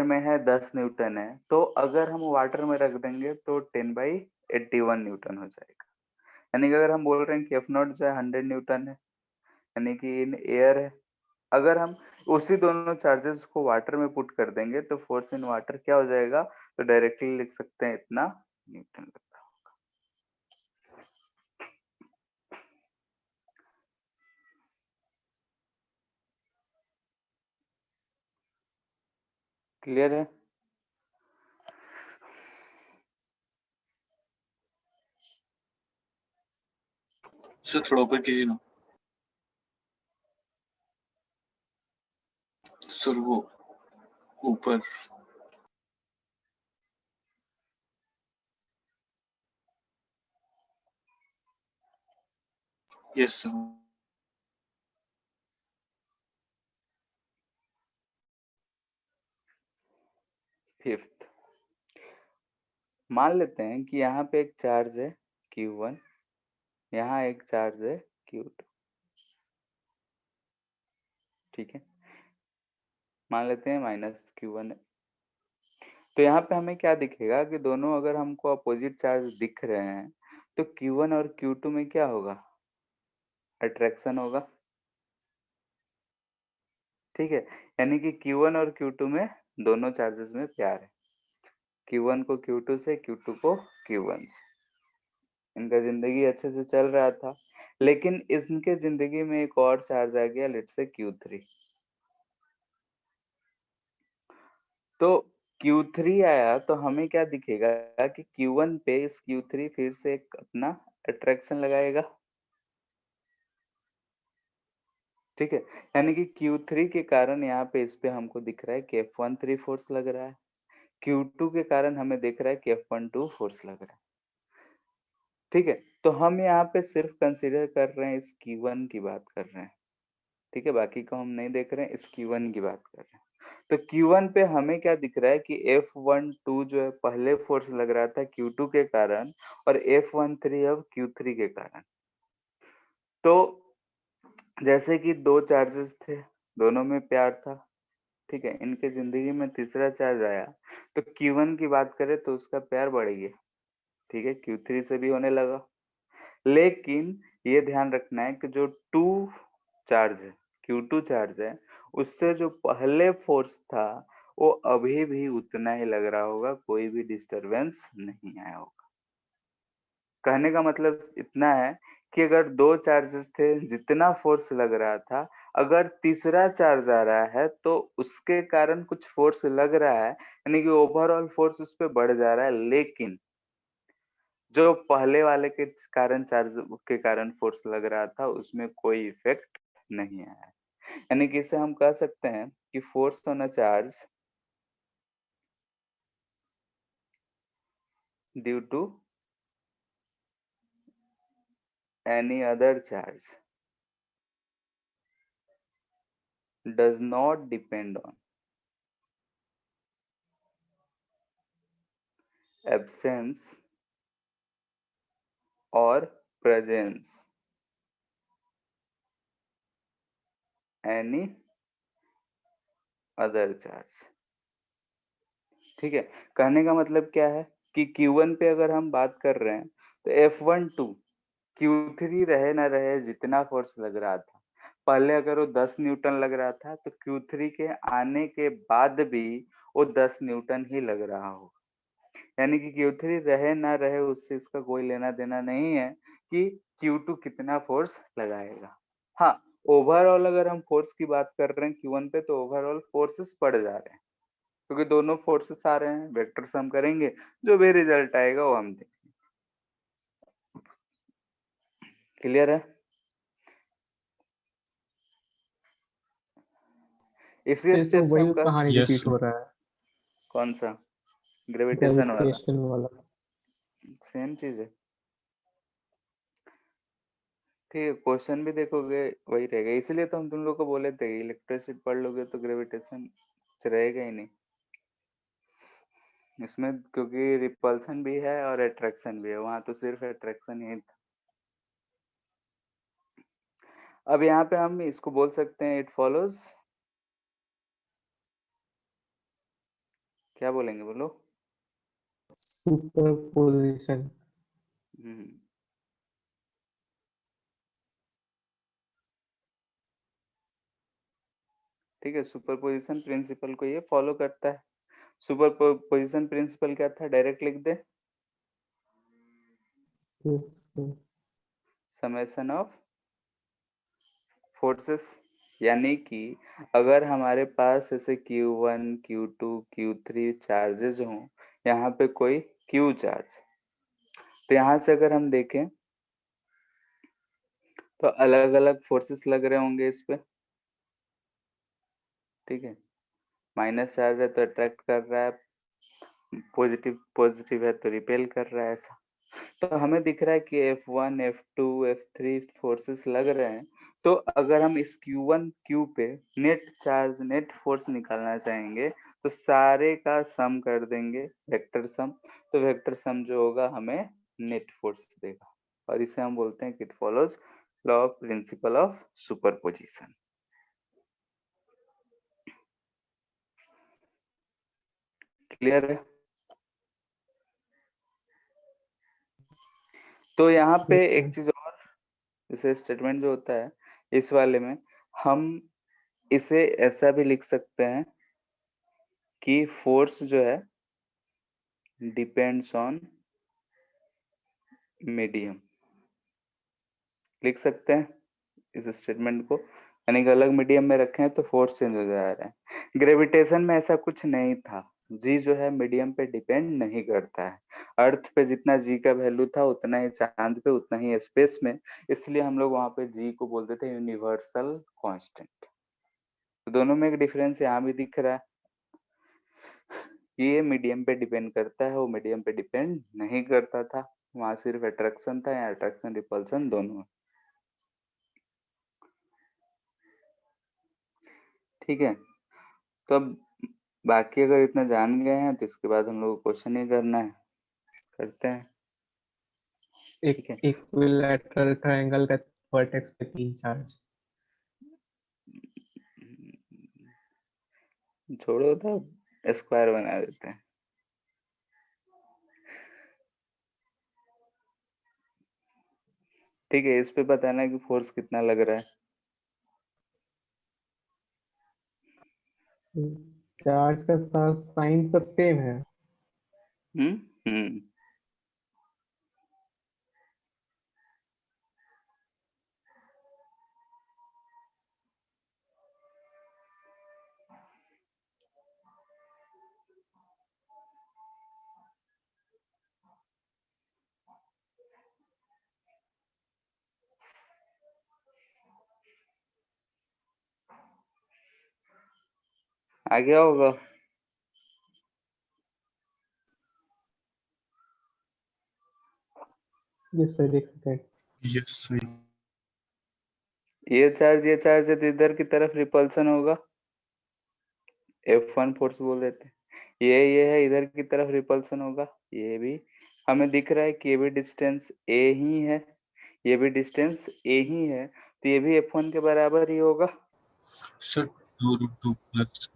में है 10 न्यूटन है, तो अगर हम वाटर में रख देंगे तो 10/81 न्यूटन हो जाएगा। यानी कि अगर हम बोल रहे हैं कि एफ नॉट जो है 100 न्यूटन है, यानी कि इन एयर है, अगर हम उसी दोनों चार्जेस को वाटर में पुट कर देंगे, तो फोर्स इन वाटर क्या हो जाएगा, तो डायरेक्टली लिख सकते हैं इतना न्यूटन। क्लियर है? सर थोड़ा ऊपर कीजिए ना सर, वो ऊपर। Yes sir. फिफ्थ, मान लेते हैं कि यहाँ पे एक चार्ज है Q1, यहाँ एक चार्ज है Q2। ठीक है, मान लेते हैं -Q1 है। तो यहाँ पे हमें क्या दिखेगा कि दोनों अगर हमको अपोजिट चार्ज दिख रहे हैं, तो Q1 और Q2 में क्या होगा, अट्रैक्शन होगा। ठीक है, यानी कि Q1 और Q2 में दोनों चार्जेस में प्यार है, Q1 को Q2 से, Q2 को Q1 से। इनका जिंदगी अच्छे से चल रहा था, लेकिन इनके जिंदगी में एक और चार्ज आ गया, लेट्स से Q3। तो Q3 आया तो हमें क्या दिखेगा कि Q1 पे इस Q3 फिर से एक अपना अट्रैक्शन लगाएगा। ठीक है, यानी कि Q3 के कारण यहाँ पे इस पे हमको दिख रहा है कि F13 फोर्स लग रहा है, Q2 के कारण हमें दिख रहा है कि F12 फोर्स लग रहा है। ठीक है, तो हम यहाँ पे सिर्फ कंसीडर कर रहे हैं इस Q1 की बात कर रहे हैं। ठीक है, बाकी को हम नहीं देख रहे हैं, इस Q1 की बात कर रहे हैं। तो Q1 पे हमें क्या दिख रहा है कि F12 जो है पहले फोर्स लग रहा था Q2 के कारण, और F13 अब Q3 के कारण। तो जैसे कि दो चार्जेस थे, दोनों में प्यार था, ठीक है, इनके जिंदगी में तीसरा चार्ज आया, तो Q1 की बात करें तो उसका प्यार बढ़ गया। ठीक है, Q3 से भी होने लगा, लेकिन ये ध्यान रखना है कि जो चार्ज है, Q2 चार्ज है, उससे जो पहले फोर्स था वो अभी भी उतना ही लग रहा होगा, कोई भी डिस्टरबेंस नहीं आया होगा। कहने का मतलब इतना है कि अगर दो चार्जेस थे, जितना फोर्स लग रहा था, अगर तीसरा चार्ज आ रहा है तो उसके कारण कुछ फोर्स लग रहा है, यानी कि ओवरऑल फोर्स उस पर बढ़ जा रहा है, लेकिन जो पहले वाले के कारण चार्ज के कारण फोर्स लग रहा था उसमें कोई इफेक्ट नहीं आया। यानी कि इसे हम कह सकते हैं कि force on a charge due to any other charge does not depend on absence or presence any other charge। ठीक है, कहने का मतलब क्या है कि Q1 पे अगर हम बात कर रहे हैं तो F12 Q3 रहे ना रहे जितना फोर्स लग रहा था, पहले अगर वो 10 न्यूटन लग रहा था तो Q3 के आने के बाद भी वो 10 न्यूटन ही लग रहा हो। यानी कि Q3 रहे ना रहे उससे इसका कोई लेना देना नहीं है कि Q2 कितना फोर्स लगाएगा। हाँ, ओवरऑल अगर हम फोर्स की बात कर रहे हैं Q1 पे तो ओवरऑल फोर्सेस बढ़ जा रहे हैं, क्योंकि दोनों फोर्सेस आ रहे हैं, वेक्टर सम करेंगे, जो भी रिजल्ट आएगा वो हम देखेंगे। क्लियर है? इसी ये स्टेप तो से हम वही कर कहानी यस रिपीट हो रहा है, कौन सा? ग्रेविटेशन वाला? ग्रेविटेशन वाला। सेम चीज है। ठीक है, क्वेश्चन भी देखोगे वही रहेगा, इसलिए तो हम तुम लोग को बोले थे इलेक्ट्रिसिटी पढ़ लोगे तो ग्रेविटेशन रहेगा ही नहीं इसमें, क्योंकि रिपल्सन भी है और अट्रैक्शन भी है, वहां तो सिर्फ अट्रैक्शन ही था। अब यहाँ पे हम इसको बोल सकते हैं इट फॉलोज, क्या बोलेंगे बोलो? सुपरपोजिशन। हम्म, ठीक है, सुपरपोजिशन प्रिंसिपल को ये फॉलो करता है। सुपरपोजिशन प्रिंसिपल क्या था, डायरेक्ट लिख दे, समेशन ऑफ फोर्सेस। यानी कि अगर हमारे पास ऐसे Q1 Q2 Q3 चार्जेस हों, यहाँ पे कोई Q चार्ज, तो यहाँ से अगर हम देखें तो अलग अलग फोर्सेस लग रहे होंगे इस पे। ठीक है, माइनस चार्ज है तो अट्रैक्ट कर रहा है, पॉजिटिव पॉजिटिव है तो रिपेल कर रहा है, ऐसा। तो हमें दिख रहा है कि F1 F2 F3 फोर्सेस लग रहे हैं। तो अगर हम इस Q1 Q पे नेट चार्ज नेट फोर्स निकालना चाहेंगे तो सारे का सम कर देंगे, वेक्टर सम। तो वेक्टर सम जो होगा हमें नेट फोर्स देगा, और इसे हम बोलते हैं कि it follows law of principle of superposition. Clear है? तो यहाँ पे Yes, एक sir. चीज और, जैसे स्टेटमेंट जो होता है इस वाले में, हम इसे ऐसा भी लिख सकते हैं कि फोर्स जो है डिपेंड्स ऑन मीडियम, लिख सकते हैं इस स्टेटमेंट को। यानी कि अलग मीडियम में रखें तो फोर्स चेंज हो जा रहा है। ग्रेविटेशन में ऐसा कुछ नहीं था, जी जो है मीडियम पे डिपेंड नहीं करता है। अर्थ पे जितना जी का वैल्यू था उतना ही चांद पे, उतना ही स्पेस में, इसलिए हम लोग वहां पे जी को बोलते थे यूनिवर्सल कांस्टेंट। तो दोनों में एक डिफरेंस यहाँ भी दिख रहा है, ये मीडियम पे डिपेंड करता है, वो मीडियम पे डिपेंड नहीं करता था, वहां सिर्फ अट्रैक्शन था, या अट्रैक्शन रिपल्सन दोनों है। ठीक है, तो अब बाकी अगर इतना जान गए हैं तो इसके बाद हम लोग को क्वेश्चन ही करना है, करते हैं। एक ठीक है, इक्विलैटरल ट्रायंगल का वर्टेक्स पे 3 चार्ज। छोड़ो तो स्क्वायर बना देते हैं। ठीक है, इस पे बताना है कि फोर्स कितना लग रहा है। चार्ज का साइन सब सेम है। हम्म हम्म आ गया होगा। यस सर, एक सेकंड। यस सही। ये चार्ज है तो इधर की तरफ रिपल्सन होगा, F1 फोर्स बोल देते हैं। ये है, इधर की तरफ रिपल्सन होगा। ये भी हमें दिख रहा है कि ये भी डिस्टेंस a ही है, ये भी डिस्टेंस a ही है, तो ये भी F1 के बराबर ही होगा। सर 2√2 प्लस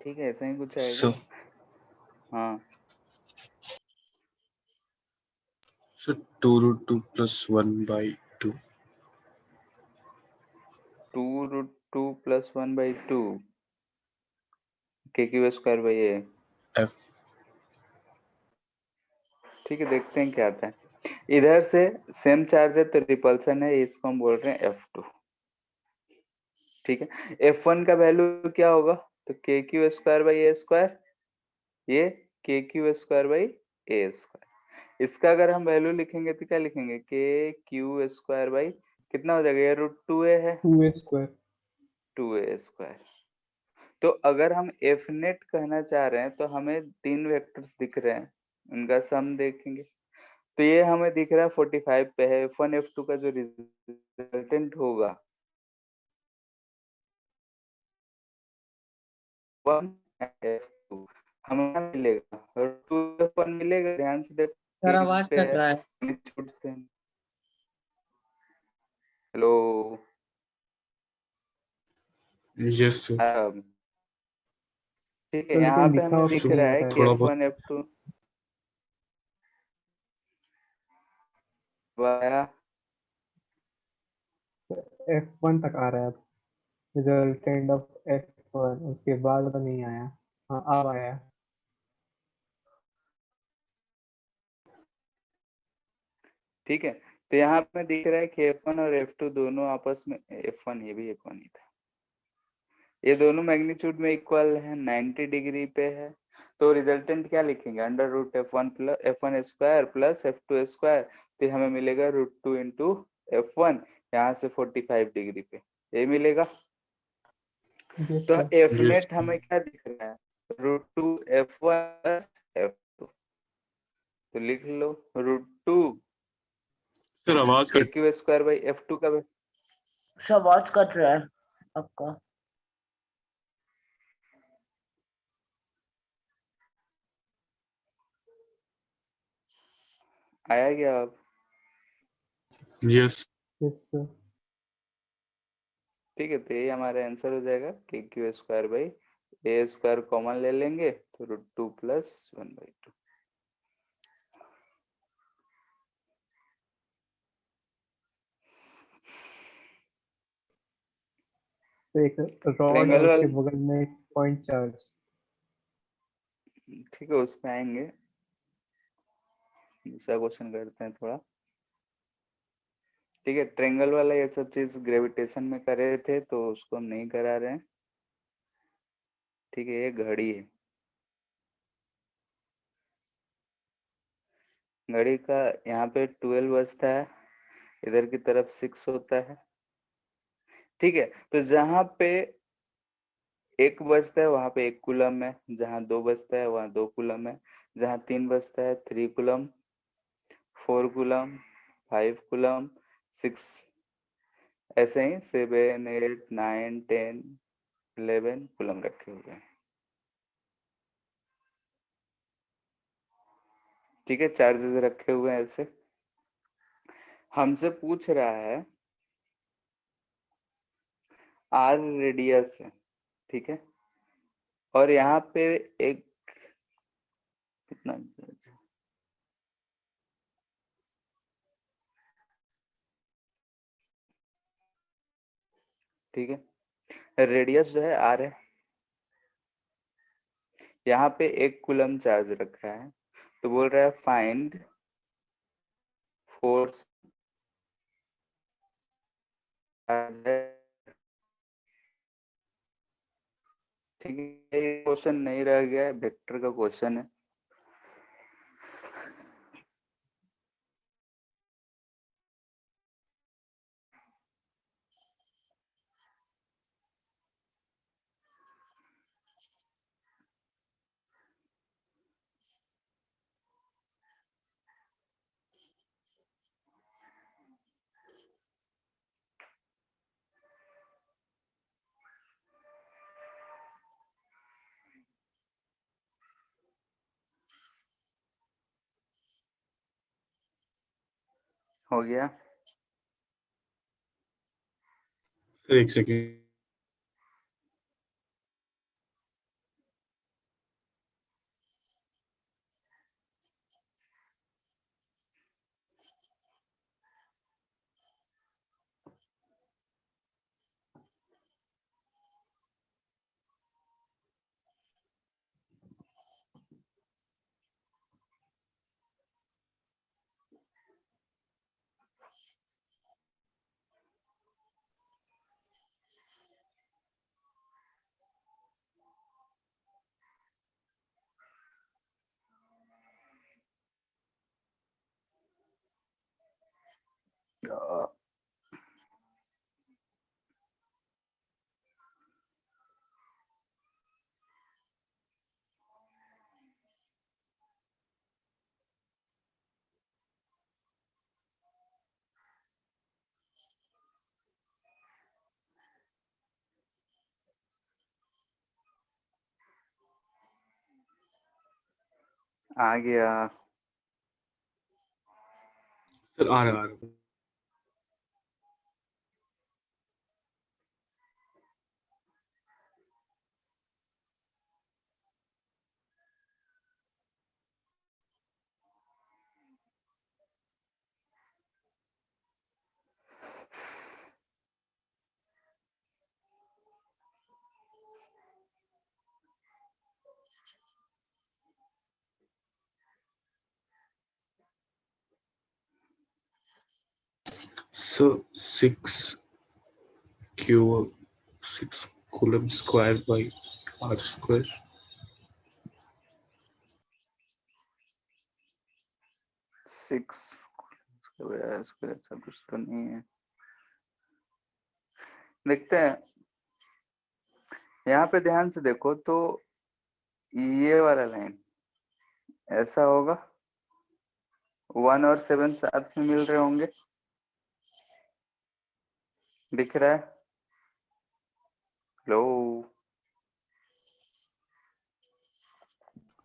ठीक है, ऐसा ही कुछ आएगा। सर हाँ, सर 2√2 प्लस 1/2 2√2 + 1/2 KQ² F। ठीक है, देखते हैं क्या आता है। इधर से सेम चार्ज है तो रिपल्सन है, इसको हम बोल रहे हैं F2। ठीक है, F1 का वैल्यू क्या होगा, तो KQ²/A², ये KQ²/A²। इसका अगर हम वैल्यू लिखेंगे तो क्या लिखेंगे, KQ² कितना हो जाएगा, ये √2a है, 2a²। 2a²। तो अगर हम F नेट कहना चाह रहे हैं तो हमें 3 वेक्टर्स दिख रहे हैं, उनका सम देखेंगे। तो ये हमें दिख रहा है 45 पे है। F1 F2 का जो रिजल्टेंट होगा 1 F2 हमें क्या मिलेगा, और 2F1 मिलेगा। ध्यान से देखो सर स्क्रीन आवाज पे कट रहा है। छूटते हैं। Hello, yes sir. अब ठीक है, सर यहाँ लेकिन पे लिखा हमें हुआ दिख कुछ नहीं रहा आ है रहा है। कि थोड़ा बहुत F1 F2 वाया F1 तक आ रहा है अब, रिजल्टेंट ऑफ F1, उसके बाद तो नहीं आया। हाँ अब आया। ठीक है, तो यहाँ पे दिख रहा है कि F1 और F2 दोनों आपस में, F1 ये भी F1 ही था, ये दोनों मैग्नीट्यूड में इक्वल है, 90 डिग्री पे है। तो रिजल्टेंट क्या लिखेंगे, √F1 प्लस F2², तो हमें मिलेगा √2 इंटू F1, यहाँ से 45 डिग्री पे ये मिलेगा। यस तो सर। F यस नेट हमें क्या दिख रहा है, √2 F1 प्लस F2, तो लिख लो √2 सर आवाज कट। KQ²/F2 का सब आवाज कट रहा है आपका। आया क्या अब। Yes yes sir. ठीक है, तो ये हमारा आंसर हो जाएगा KQ²/A² कॉमन ले लेंगे तो √2 + 1/2। तो एक रॉड और ट्रायंगल उसके वाला, बगल में एक पॉइंट चार्ज। ठीक है, उसमें आएंगे। दूसरा क्वेश्चन करते हैं थोड़ा। ठीक है, ट्रायंगल वाला ये सब चीज ग्रेविटेशन में कर रहे थे तो उसको हम नहीं करा रहे हैं। ठीक है, ये घड़ी है, घड़ी का यहाँ पे 12 बजता है, इधर की तरफ 6 होता है। ठीक है, तो जहाँ पे 1 बजता है वहां पे 1 कूलम है, जहाँ 2 बजता है वहां 2 कूलम है, जहाँ 3 बजता है 3 कूलम, 4 कूलम, 5 कूलम, 6, ऐसे ही 7 8 9 10 11 कूलम रखे हुए हैं। ठीक है, चार्जेस रखे हुए हैं ऐसे। हमसे पूछ रहा है आर रेडियस है, ठीक है, और यहाँ पे एक कितना, ठीक है, रेडियस जो है आर है, यहाँ पे 1 कूलम चार्ज रखा है, तो बोल रहा है फाइंड फोर्स। ठीक है, ये क्वेश्चन नहीं रह गया है, वेक्टर का क्वेश्चन है। हो गया। सर एक सेकेंड। आ गया। सर आ रहा है। So 6 coulomb square by r square. 6 square ऐसा कुछ तो नहीं है। देखते हैं, यहाँ पे ध्यान से देखो तो ये वाला लाइन ऐसा होगा, 1 और 7 साथ में मिल रहे होंगे, दिख रहा है? लो,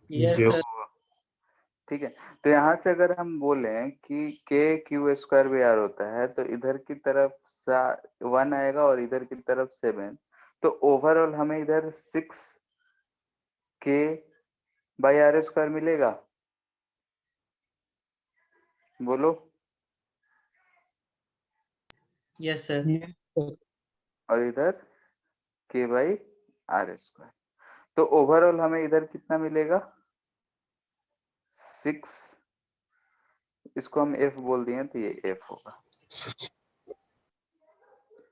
यस Yes. सर। ठीक है। तो यहाँ से अगर हम बोले कि के क्यू स्क्वायर भी आर होता है, तो इधर की तरफ 1 आएगा और इधर की तरफ 7, तो ओवरऑल हमें इधर 6 के बाई आर स्क्वायर मिलेगा। बोलो। Yes sir. Yes, sir. और इधर के बाई आर स्क्वायर, तो ओवरऑल हमें इधर कितना मिलेगा? 6, इसको हम एफ बोल दिए तो ये एफ होगा।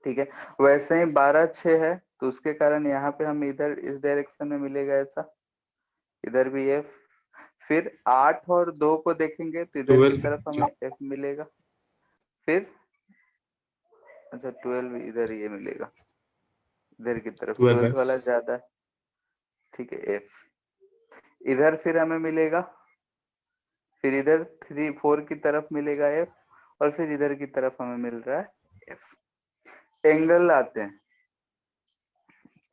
ठीक है। वैसे ही 12 6 है, तो उसके कारण यहाँ पे हम इधर इस डायरेक्शन में मिलेगा ऐसा, इधर भी एफ। फिर 8 और 2 को देखेंगे तो इधर की 12 तरफ हमें एफ मिलेगा। फिर अच्छा 12 इधर ये मिलेगा, इधर की तरफ 12th 12 वाला ज्यादा है। ठीक है, एफ इधर फिर हमें मिलेगा, फिर इधर 3 4 की तरफ मिलेगा एफ, और फिर इधर की तरफ हमें मिल रहा है एफ। एंगल आते हैं,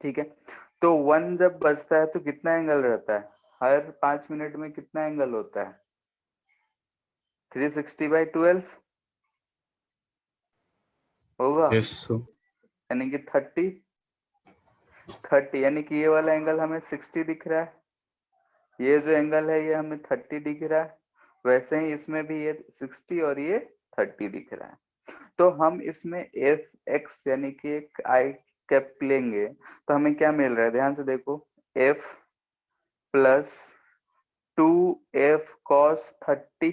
ठीक है। तो 1 जब बजता है तो कितना एंगल रहता है? हर 5 मिनट में कितना एंगल होता है? 360/12 होगा, Yes, sir. यानी कि 30 यानी कि ये वाला एंगल हमें 60 दिख रहा है, ये जो एंगल है ये हमें 30 दिख रहा है। वैसे ही इसमें भी ये 60 और ये 30 दिख रहा है। तो हम इसमें एफ एक्स यानी कि एक आई कैप लेंगे तो हमें क्या मिल रहा है? ध्यान से देखो, F plus 2f cos 30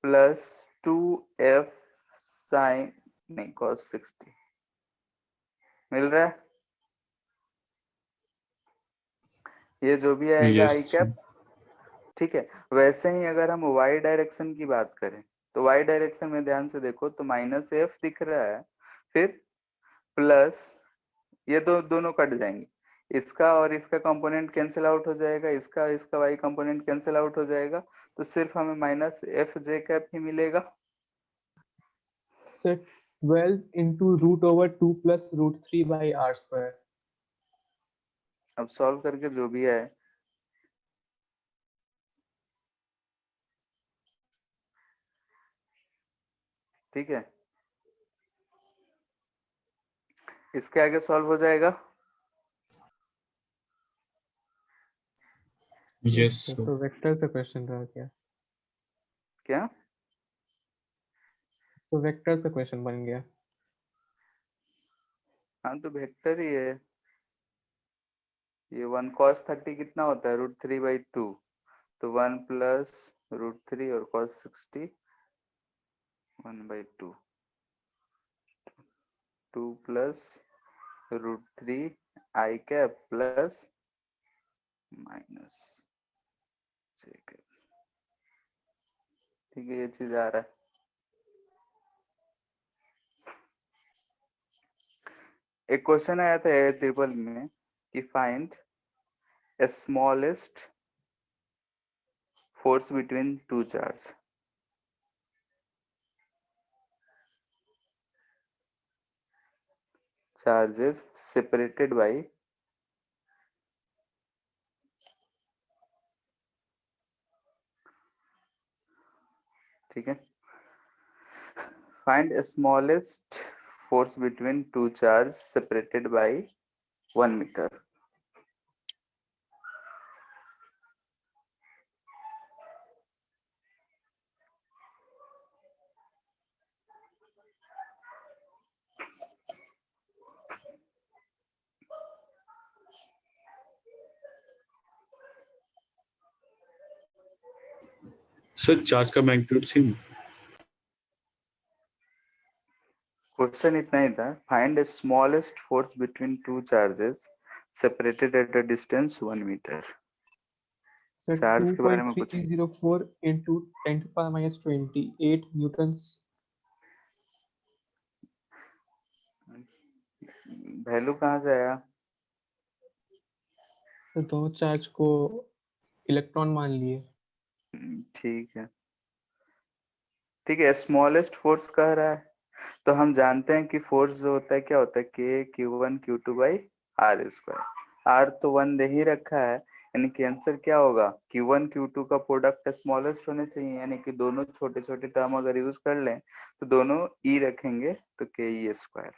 plus 2f sine नहीं cos 60 मिल रहा है। ये जो भी आएगा आई Yes, कैप, ठीक है। वैसे ही अगर हम y डायरेक्शन की बात करें तो y डायरेक्शन में ध्यान से देखो तो -f दिख रहा है, फिर प्लस ये दोनों कट जाएंगे, इसका और इसका कंपोनेंट कैंसिल आउट हो जाएगा, इसका y कंपोनेंट कैंसिल आउट हो जाएगा, तो सिर्फ हमें -fj कैप ही मिलेगा। Sir, 12 into √/2 plus √3 by r square. अब सॉल्व करके जो भी है ठीक है, इसके आगे सॉल्व हो जाएगा। Yes, तो sir. वेक्टर से क्वेश्चन रहा क्या? क्या? तो वेक्टर से क्वेश्चन बन गया। हाँ तो वेक्टर ही है। ये 1 cos 30 कितना होता है? √3/2। तो 1 प्लस √3 और cos 60 1/2। 2 plus √3 i cap plus minus j cap. ठीक है, ये चीज आ रहा है। एक क्वेश्चन आया था ए ट्रिपल में कि find smallest force between two charges separated by ठीक है, find smallest force between two charges separated by 1 meter। Sir, charge का magnitude सेम। क्वेश्चन इतना ही था, find smallest force between two charges separated at a distance 1 metre. Sir charge के बारे में कुछ 2.304 into 10 to the power minus 28 Newton's. Value कहाँ से आया? तो दो चार्ज को इलेक्ट्रॉन मान लिए। ठीक है, ठीक है, स्मॉलेस्ट फोर्स कह रहा है तो हम जानते हैं कि फोर्स जो होता है क्या होता है, k q1 q2 by r square. r तो 1 दे ही रखा है, यानी कि आंसर क्या होगा, q1 q2 का प्रोडक्ट स्मॉलेस्ट होने चाहिए, यानी कि दोनों छोटे छोटे टर्म अगर यूज कर लें तो दोनों e रखेंगे तो के ई स्क्वायर।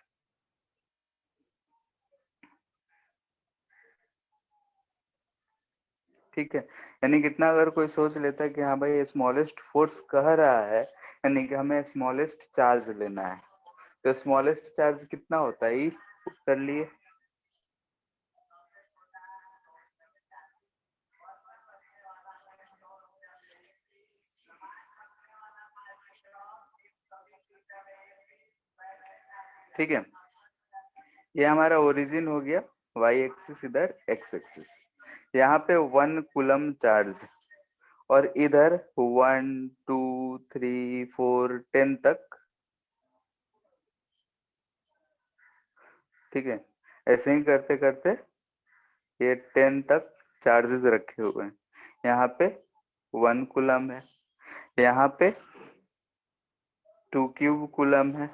ठीक है, यानी कितना अगर कोई सोच लेता है कि हाँ भाई स्मॉलेस्ट फोर्स कह रहा है, यानी कि हमें स्मॉलेस्ट चार्ज लेना है, तो स्मॉलेस्ट चार्ज कितना होता है, ई कर लिए। ठीक है, ये हमारा ओरिजिन हो गया, y एक्सिस इधर x एक्सिस, यहाँ पे 1 कूलम चार्ज और इधर 1 2 3 4 10 तक। ठीक है, ऐसे ही करते करते ये 10 तक चार्जेस रखे हुए हैं। यहाँ पे 1 कूलम है, यहाँ पे 2 क्यूब कूलम है,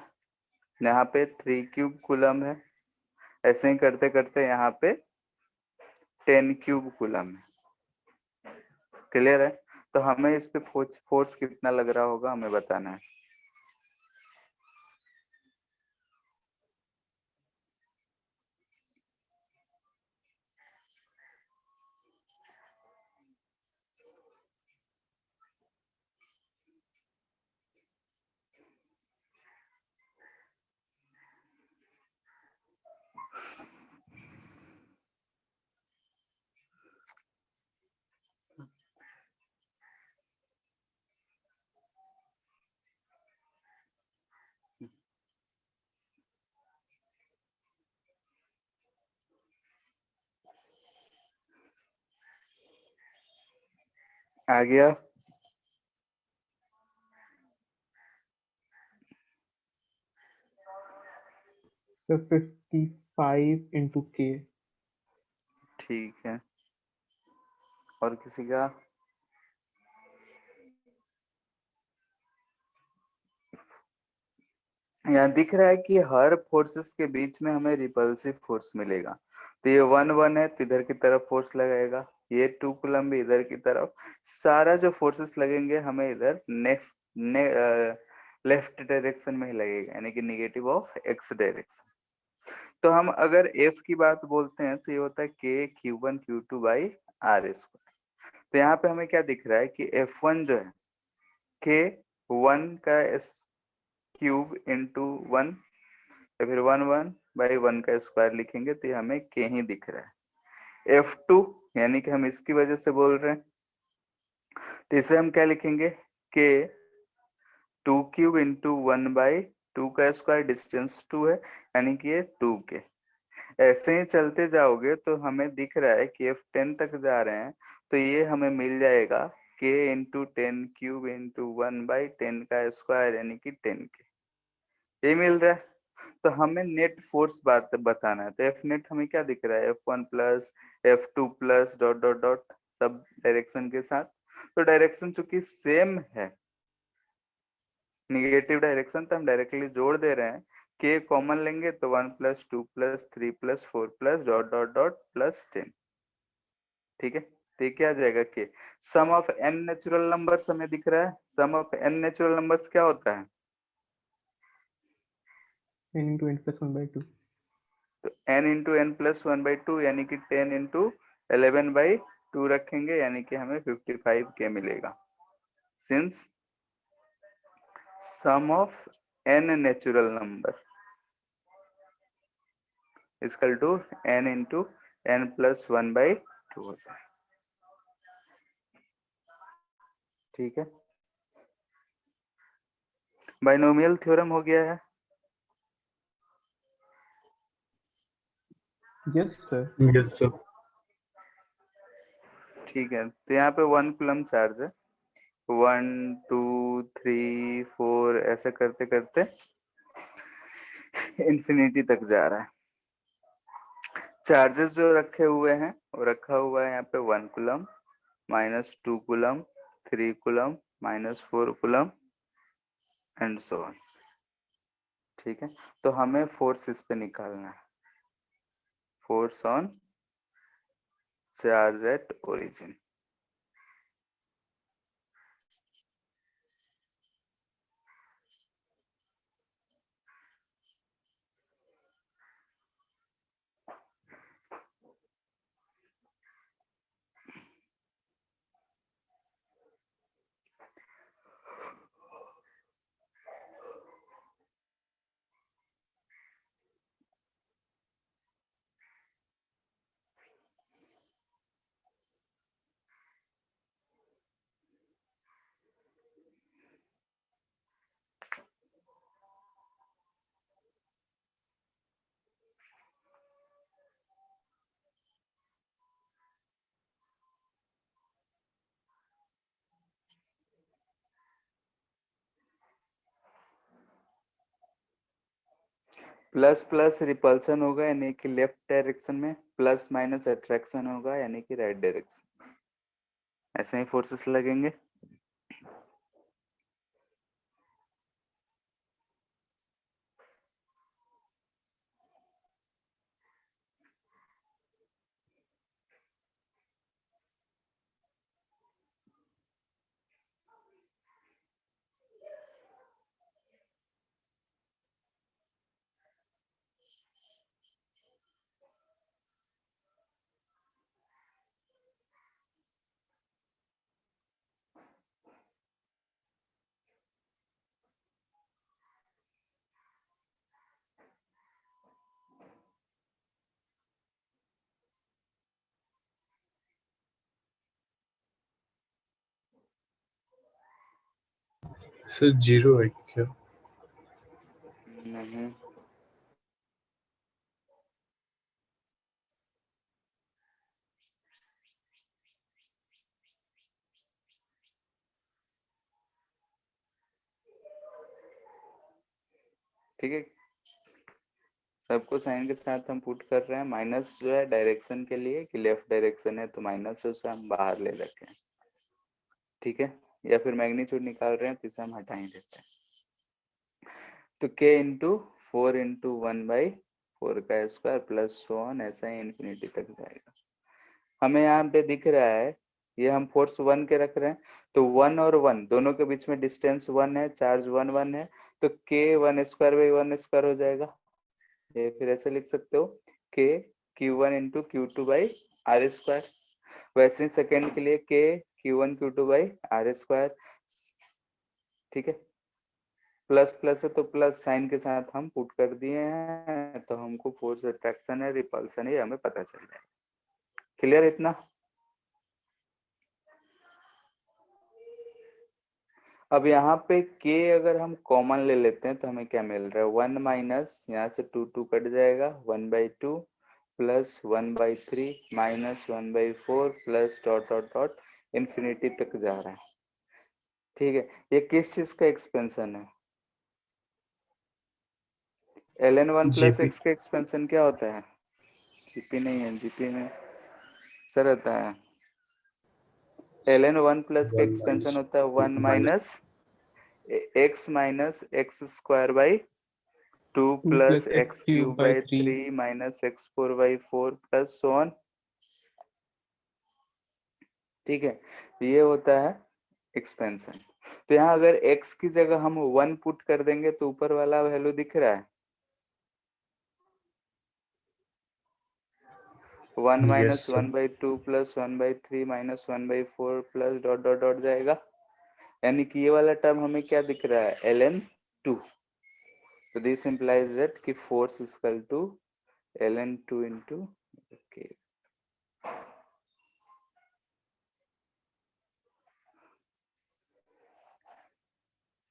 यहाँ पे 3 क्यूब कूलम है, ऐसे ही करते करते यहाँ पे 10 क्यूब कूलम है। क्लियर है? तो हमें इस पे फोर्स कितना लग रहा होगा हमें बताना है। आ गया? तो 55 into k। ठीक है, और किसी का? यहाँ दिख रहा है कि हर फोर्सेस के बीच में हमें रिपल्सिव फोर्स मिलेगा, तो ये 1 1 है तो इधर की तरफ फोर्स लगेगा, ये 2 कूलम भी इधर की तरफ, सारा जो फोर्सेस लगेंगे हमें इधर लेफ्ट डायरेक्शन में ही लगेगा, यानी कि निगेटिव ऑफ एक्स डायरेक्शन। तो हम अगर एफ की बात बोलते हैं तो ये होता है के Q1 Q2 by R square. तो यहाँ पे हमें क्या दिख रहा है कि F1 जो है के 1 का क्यूब इंटू 1 या फिर 1 का स्क्वायर लिखेंगे तो ये हमें के ही दिख रहा है। F2 यानी कि हम इसकी वजह से बोल रहे हैं, तो इसे हम क्या लिखेंगे के 2 क्यूब इंटू 1/2 का स्क्वायर, डिस्टेंस 2 है यानी कि ये 2 के। ऐसे ही चलते जाओगे तो हमें दिख रहा है कि F10 तक जा रहे हैं तो ये हमें मिल जाएगा k इंटू 10 क्यूब इंटू 1/10 का स्क्वायर यानी कि 10 के। ये मिल रहा है। तो हमें नेट फोर्स बात बताना है, तो एफ नेट हमें क्या दिख रहा है F1 plus F2 plus dot dot dot sub direction के साथ। तो डायरेक्शन चूंकि सेम है, निगेटिव डायरेक्शन, तो हम डायरेक्टली जोड़ दे रहे हैं। के कॉमन लेंगे तो 1 plus 2 plus 3 plus 4 plus dot dot dot plus 10। ठीक है, तो ये क्या आ जाएगा के सम ऑफ n नेचुरल नंबर्स हमें दिख रहा है। सम ऑफ n नेचुरल नंबर्स क्या होता है? n into n plus 1/2। तो n इंटू एन प्लस 1/2 यानी कि 10 इंटू 11/2 रखेंगे यानी कि हमें 55 के मिलेगा। Since sum of n natural number equal to n into n plus 1/2 होता है। ठीक है, बाइनोमियल थ्योरम हो गया है। Yes sir. Yes, sir. ठीक है, तो यहाँ पे 1 कूलम चार्ज है, 1 2 3 4 ऐसे करते करते इंफिनिटी तक जा रहा है। चार्जेस जो रखे हुए हैं वो रखा हुआ है यहाँ पे 1 coulomb, -2 coulomb, 3 coulomb, -4 coulomb and so on. ठीक है, तो हमें फोर्स इस पे निकालना है, force on charge at origin. Plus plus repulsion होगा यानी कि लेफ्ट डायरेक्शन में, प्लस माइनस अट्रैक्शन होगा यानी कि राइट डायरेक्शन। ऐसे ही फोर्सेस लगेंगे। Sir, 0 है क्या? नहीं, ठीक है, सबको साइन के साथ हम पुट कर रहे हैं। माइनस जो है डायरेक्शन के लिए कि लेफ्ट डायरेक्शन है तो माइनस है, उसे हम बाहर ले रखे हैं। ठीक है, या फिर मैग्नीट्यूड निकाल रहे हैं तो इसे हम हटा ही देते हैं। तो k इंटू 4 इंटू 1/4 का स्क्वायर प्लस सो ऑन, ऐसा ही इंफिनिटी तक जाएगा। हमें यहाँ पे दिख रहा है ये हम फोर्स 1 के रख रहे हैं, तो 1 और 1 दोनों के बीच में डिस्टेंस 1 है, चार्ज 1 1 है, तो k 1 स्क्वायर बाई 1 स्क्वायर हो जाएगा। ये फिर ऐसे लिख सकते हो k q1 into q2 by R square. वैसे ही सेकेंड के लिए k q1 q2 by R square. ठीक है, प्लस प्लस है तो प्लस साइन के साथ हम पुट कर दिए हैं, तो हमको फोर्स अट्रैक्शन है रिपल्सन है हमें पता चल जाएगा। क्लियर इतना? अब यहाँ पे k अगर हम कॉमन ले लेते हैं तो हमें क्या मिल रहा है, 1 माइनस यहाँ से 2 2 कट जाएगा, 1/2 plus 1/3 minus 1/4 plus dot dot dot infinity तक जा रहा है। ठीक है, ये किस चीज का एक्सपेंशन है? ln1 प्लस जीपी एक्स का एक्सपेंशन क्या होता है? जीपी नहीं है, जीपी में सर होता है ln1 प्लस का 1 एक्सपेंशन माइनस होता है 1 minus x square by 2 2 plus plus x x cube cube by by 3. 3 minus x 4 by 4 plus so on. ठीक है, ये होता है एक्सपेंशन। तो यहाँ अगर x की जगह हम 1 पुट कर देंगे तो ऊपर वाला वैल्यू दिख रहा है 1 yes minus sir 1/2 plus 1/3 minus 1/4 plus dot dot dot जाएगा, यानी कि ये वाला टर्म हमें क्या दिख रहा है, ln2। तो दिस इंप्लाइज दैट कि force equal to ln2 into k।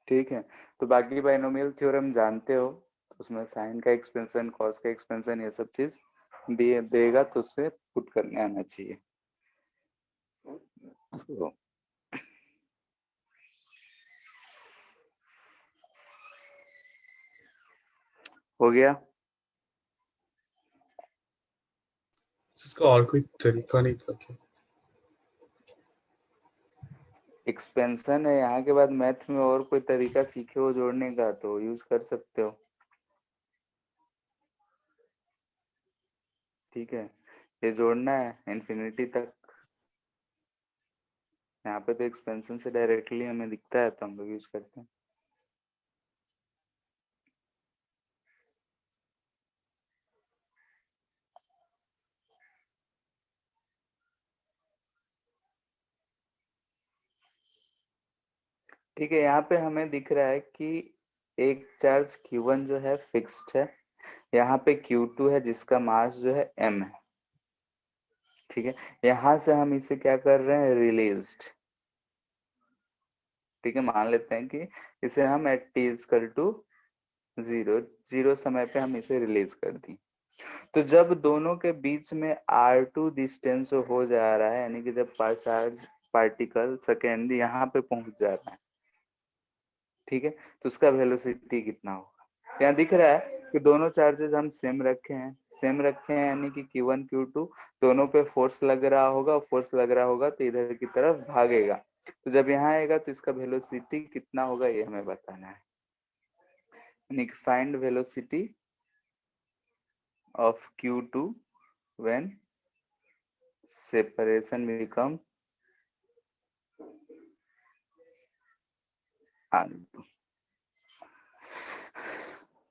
ठीक है, तो बाकी बाइनोमियल थ्योरम जानते हो, तो उसमें साइन का एक्सपेंशन कॉस का एक्सपेंशन ये सब चीज दिए देगा, तो उससे पुट करने आना चाहिए। तो हो गया। इसका और कोई तरीका नहीं था क्या? एक्सपेंशन है, यहाँ के बाद मैथ में और कोई तरीका सीखे हो जोड़ने का तो यूज कर सकते हो। ठीक है, ये जोड़ना है इन्फिनिटी तक, यहाँ पे तो एक्सपेंशन से डायरेक्टली हमें दिखता है तो हम लोग यूज करते हैं। ठीक है, यहाँ पे हमें दिख रहा है कि एक चार्ज Q1 जो है फिक्स्ड है, यहाँ पे Q2 है जिसका मास जो है m है। ठीक है, यहाँ से हम इसे क्या कर रहे हैं, रिलीज्ड। ठीक है, मान लेते हैं कि इसे हम एट t इक्वल टू 0 समय पे हम इसे रिलीज कर दी। तो जब दोनों के बीच में r2 डिस्टेंस हो जा रहा है, यानी कि जब चार्ज पार्टिकल सेकेंड यहाँ पे पहुंच जा रहा है, ठीक है, तो उसका वेलोसिटी कितना होगा? तो यहाँ दिख रहा है कि दोनों चार्जेस हम सेम रखे हैं, यानी कि Q1 Q2 दोनों पे फोर्स लग रहा होगा, तो इधर की तरफ भागेगा। तो जब यहाँ आएगा तो इसका वेलोसिटी कितना होगा ये हमें बताना है, यानी कि find velocity of Q2 when separation become R2।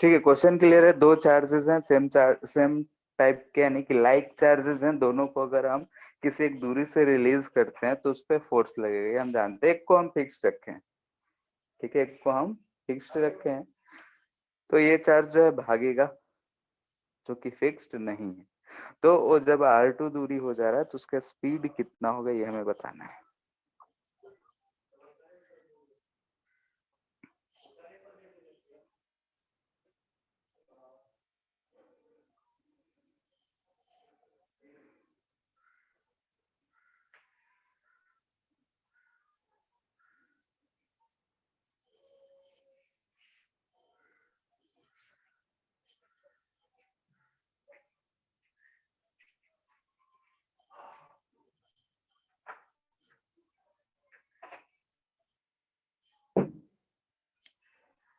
ठीक है, क्वेश्चन क्लियर है? दो चार्जेस हैं सेम टाइप के, यानी कि लाइक चार्जेस हैं, दोनों को अगर हम किसी एक दूरी से रिलीज करते हैं तो उस पर फोर्स लगेगा, ये हम जानते हैं। एक को हम फिक्स्ड रखे हैं, ठीक है, एक को हम फिक्स्ड रखे हैं, तो ये चार्ज जो है भागेगा, जो कि फिक्स्ड नहीं है। तो वो जब R2 दूरी हो जा रहा है तो उसका स्पीड कितना होगा ये हमें बताना है।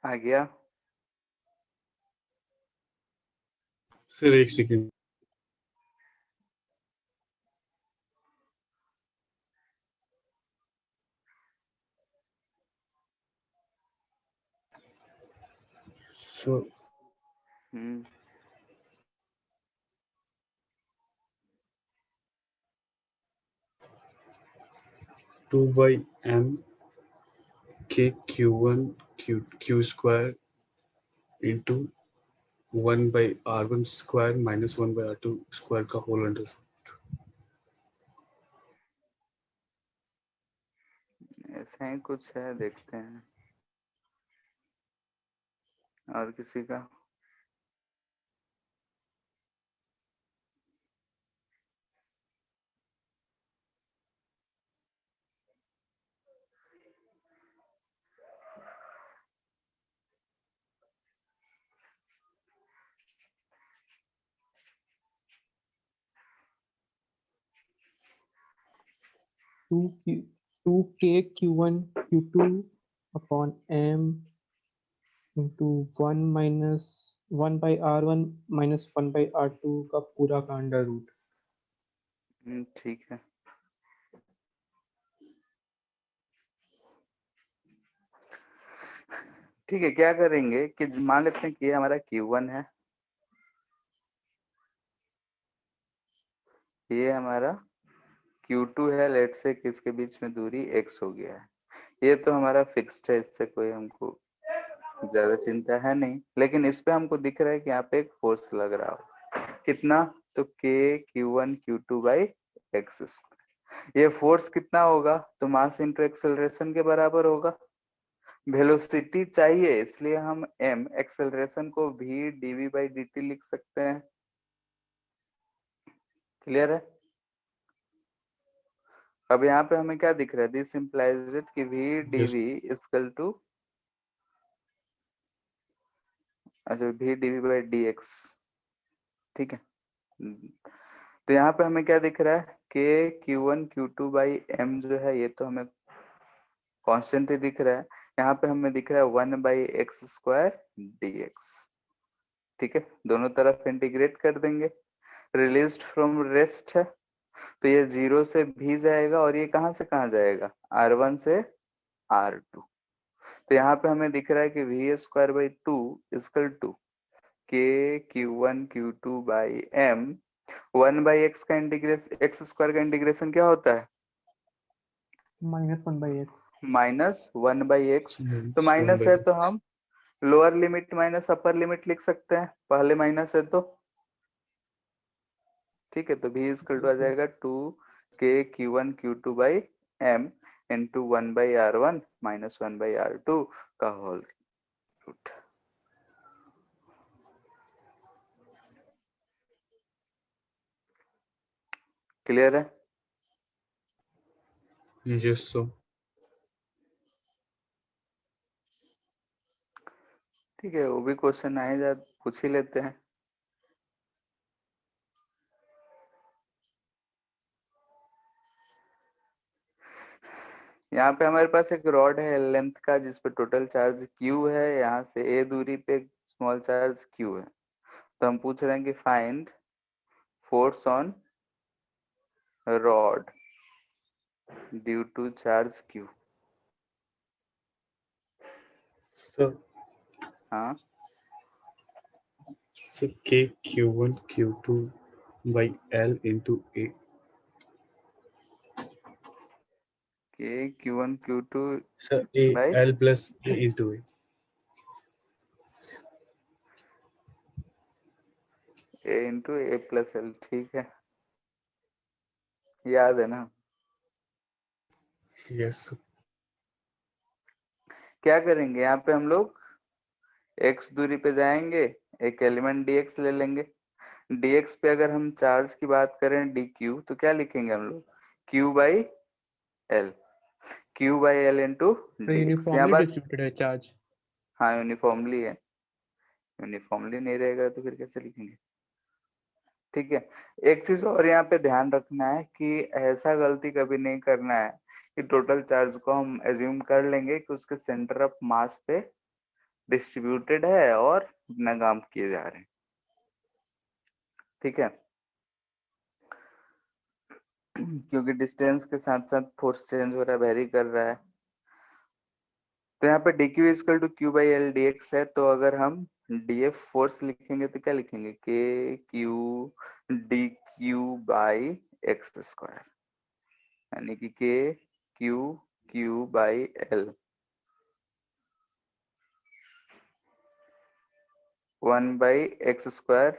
आ गया? फिर एक second 2 by m k q1 q square into 1 by r1 square minus 1 by r2 square का whole under ऐसा ही कुछ है, देखते हैं। और किसी का? टू के Q1 Q2 upon M into 1 by R1 minus 1 by R2 का पूरा का अंडर रूट। ठीक है। ठीक है, क्या करेंगे कि मान लेते हैं कि ये हमारा Q1 है, ये हमारा Q2 है, लेट से कि इसके बीच में दूरी x हो गया है। ये तो हमारा फिक्स्ड है, इससे कोई हमको ज्यादा चिंता है नहीं, लेकिन इस पे हमको दिख रहा है कि यहाँ पे एक फोर्स लग रहा हो। कितना? तो k Q1 Q2 by x square. ये फोर्स कितना होगा? तो मास इंटू एक्सेलरेशन के बराबर होगा। वेलोसिटी चाहिए, इसलिए हम m एक्सेलरेशन को v dv बाई dt लिख सकते हैं। क्लियर है? अब यहाँ पे हमें क्या दिख रहा है? दिस इम्प्लाइज इट कि v dv इक्वल टू, अच्छा v dv बाई dx, ठीक है। तो यहाँ पे हमें क्या दिख रहा है? k q1 q2 by m जो है ये तो हमें कांस्टेंट ही दिख रहा है। यहाँ पे हमें दिख रहा है 1 बाई एक्स स्क्वायर dx, ठीक है। दोनों तरफ इंटीग्रेट कर देंगे। रिलीज्ड फ्रॉम रेस्ट है, तो ये 0 से भी जाएगा और ये कहाँ से कहाँ जाएगा? r1 से r2। तो यहाँ पे हमें दिख रहा है कि v square by 2 equal to k q1 q2 by m। 1 by X का इंटीग्रेशन, एक्स स्क्वायर का इंटीग्रेशन क्या होता है? -1 by x। -1 by X. तो माइनस है तो हम lower limit minus upper limit लिख सकते हैं, पहले माइनस है तो, ठीक है। तो v इक्वल टू आ जाएगा 2 k q1 q2 by m into 1 by r1 minus 1 by r2 का होल रूट। क्लियर है? yes so ठीक है, वो भी क्वेश्चन आए जा, पूछ ही लेते हैं। यहाँ पे हमारे पास एक रॉड है लेंथ का, जिस पे टोटल चार्ज Q है, यहाँ से a दूरी पे स्मॉल चार्ज Q है। तो हम पूछ रहे हैं कि find force on rod due to charge Q। so हाँ, so k q1 q2 by l into a k q1 q2 so a by l plus a into a a into a plus L, ठीक है, याद है ना? yes so क्या करेंगे? यहाँ पे हम लोग x दूरी पे जाएंगे, एक एलिमेंट dx ले लेंगे। dx पे अगर हम चार्ज की बात करें dq, तो क्या लिखेंगे हम लोग? q by L, q by L into तो dx। यहाँ यूनिफॉर्मली बात, डिस्ट्रीब्यूटेड है चार्ज। हाँ यूनिफॉर्मली है। यूनिफॉर्मली नहीं रहेगा तो फिर कैसे लिखेंगे? ठीक है। एक चीज और यहाँ पे ध्यान रखना है कि ऐसा गलती कभी नहीं करना है कि टोटल चार्ज को हम एज्यूम कर लेंगे कि उसके सेंटर ऑफ मास पे डिस्ट्रीब्यूटेड है और बिना काम किए जा रहे हैं, ठीक है। क्योंकि डिस्टेंस के साथ साथ फोर्स चेंज हो रहा है, वेरी कर रहा है। तो यहाँ पे dq equal to q by L dx है, तो अगर हम df फोर्स लिखेंगे तो क्या लिखेंगे? k q dq by x square, यानी कि k Q by L 1/x²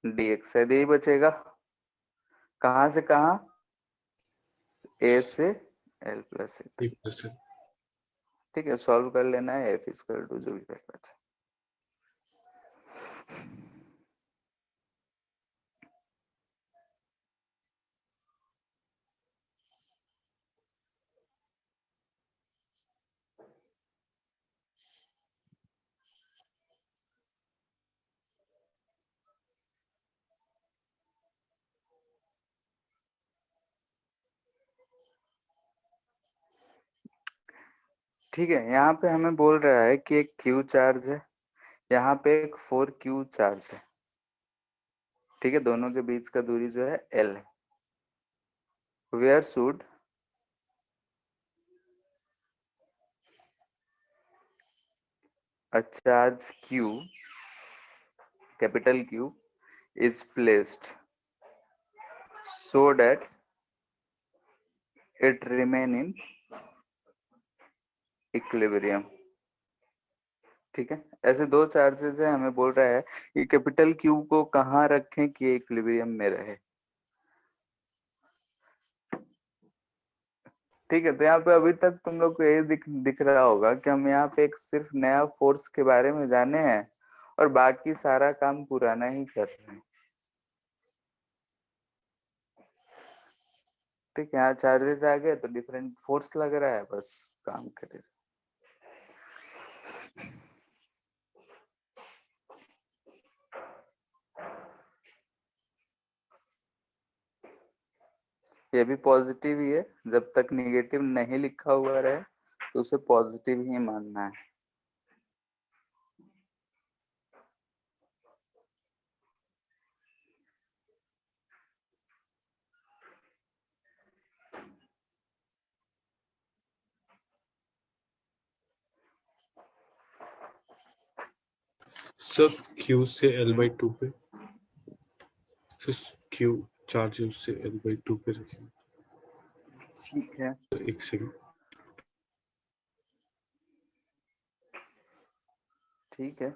dx है, यही बचेगा। कहाँ से कहाँ? ए से एल प्लस ए। ठीक है, सॉल्व कर लेना है, एफ इक्वल टू जो भी बचा। ठीक है, यहाँ पे हमें बोल रहा है कि एक क्यू चार्ज है, यहाँ पे एक 4q चार्ज है। ठीक है, दोनों के बीच का दूरी जो है L है। Where should a charge q, capital Q, is placed so that it remain in equilibrium। ठीक है, ऐसे दो चार्जेस है, हमें बोल रहा है कि कैपिटल Q को कहाँ रखें कि इक्विलिब्रियम में रहे। ठीक है, तो यहाँ पे अभी तक तुम लोग को यही दिख रहा होगा कि हम यहाँ पे एक सिर्फ नया फोर्स के बारे में जाने हैं और बाकी सारा काम पुराना ही कर रहे हैं। ठीक है, यहाँ चार्जेस आ गए तो डिफरेंट फोर्स लग रहा है, बस काम करे। ये भी पॉजिटिव ही है, जब तक नेगेटिव नहीं लिखा हुआ रहे तो उसे पॉजिटिव ही मानना है। सर Q से L/2 पे, Q चार्ज उससे L/2 पे रखें। ठीक है, एक सेकंड। ठीक है,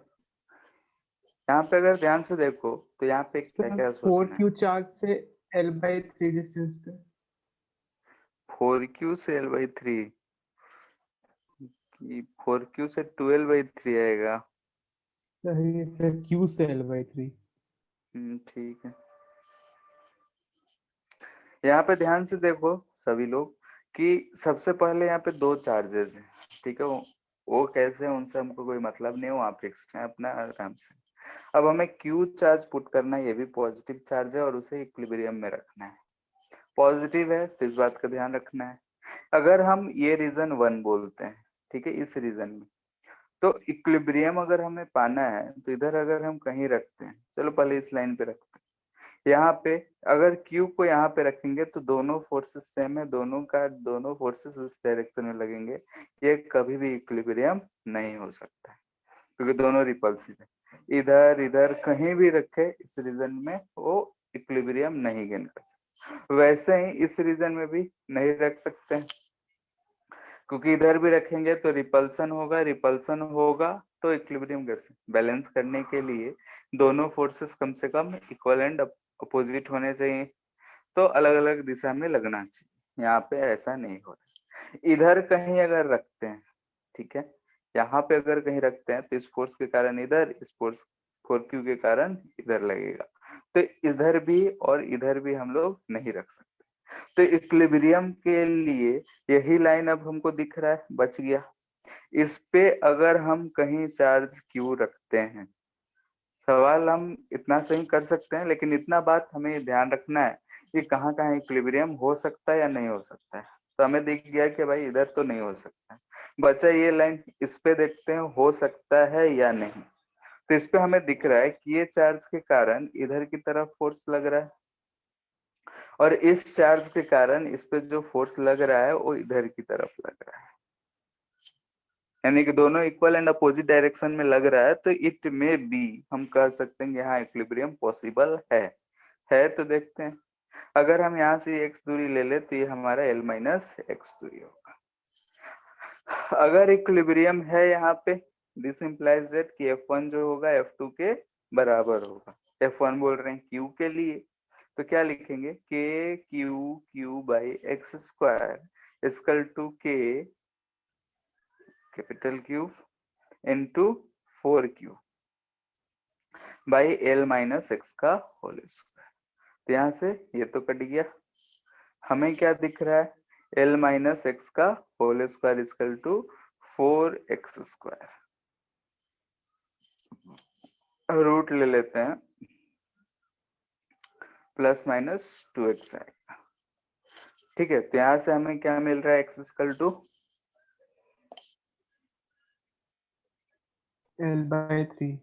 यहाँ पे अगर ध्यान से देखो तो यहाँ पे क्या क्या सोचना है। 4q चार्ज से L/3 डिस्टेंस पे। 4q से L/3 कि 4q से 2L/3 आएगा। सही है सर, q से L/3। ठीक है, यहाँ पे ध्यान से देखो सभी लोग कि सबसे पहले यहाँ पे दो चार्जेस हैं। ठीक है, वो कैसे हैं उनसे हमको कोई मतलब नहीं है, वहाँ फिक्स्ड है अपना आराम से। अब हमें क्यू चार्ज पुट करना है, ये भी पॉजिटिव चार्ज है और उसे इक्विलिब्रियम में रखना है। पॉजिटिव है तो इस बात का ध्यान रखना है। अगर हम ये रीजन 1 बोलते हैं, ठीक है, इस रीजन में तो इक्विलिब्रियम अगर हमें पाना है तो इधर अगर हम कहीं रखते हैं, चलो पहले इस लाइन पे रखते हैं, यहाँ पे अगर Q को यहाँ पे रखेंगे तो दोनों फोर्सेस सेम है, दोनों फोर्सेस उस डायरेक्शन में लगेंगे, ये कभी भी इक्विलिब्रियम नहीं हो सकता है क्योंकि दोनों रिपल्सिव है। इधर इधर कहीं भी रखे इस रीजन में वो इक्विलिब्रियम नहीं गेन कर सकते। वैसे ही इस रीजन में भी नहीं रख सकते हैं क्योंकि इधर भी रखेंगे तो रिपल्सन होगा तो इक्विलिब्रियम कैसे बैलेंस करने के लिए दोनों फोर्सेस कम से कम इक्वल एंड अपोजिट होने चाहिए, तो अलग अलग दिशा में लगना चाहिए। यहाँ पे ऐसा नहीं हो रहा। इधर कहीं अगर रखते हैं, ठीक है, यहाँ पे अगर कहीं रखते हैं तो इस फोर्स के कारण इधर, इस फोर्स 4q के कारण इधर लगेगा, तो इधर भी और इधर भी हम लोग नहीं रख सकते। तो इक्विलिब्रियम के लिए यही लाइन अब हमको दिख रहा है, बच गया। इस पे अगर हम कहीं चार्ज q रखते हैं, सवाल हम इतना सही कर सकते हैं, लेकिन इतना बात हमें ध्यान रखना है कि कहाँ कहाँ इक्विलिब्रियम हो सकता है या नहीं हो सकता है। तो हमें दिख गया कि भाई इधर तो नहीं हो सकता है, बचा ये लाइन, इस पे देखते हैं हो सकता है या नहीं। तो इस पे हमें दिख रहा है कि ये चार्ज के कारण इधर की तरफ फोर्स लग रहा है और इस चार्ज के कारण इस पे जो फोर्स लग रहा है वो इधर की तरफ लग रहा है, यानी कि दोनों इक्वल एंड अपोजिट डायरेक्शन में लग रहा है। तो इट में बी हम कह सकते हैं कि हाँ इक्विलिब्रियम पॉसिबल है। तो देखते हैं अगर हम यहाँ से x दूरी ले ले तो ये हमारा l माइनस एक्स दूरी होगा। अगर इक्विलिब्रियम है यहाँ पे, दिस इंप्लाइज दैट कि F1 जो होगा F2 के बराबर होगा। F1 बोल रहे हैं Q के लिए, तो क्या लिखेंगे, k q by x square equal to k capital Q into 4q by l minus X का होल स्क्वायर। तो यहाँ से ये तो कट गया, हमें क्या दिख रहा है, l माइनस एक्स का whole square equal to 4x square. Root ले लेते हैं, प्लस माइनस 2x आएगा। ठीक है, तो यहाँ से हमें क्या मिल रहा है, x equal to L/3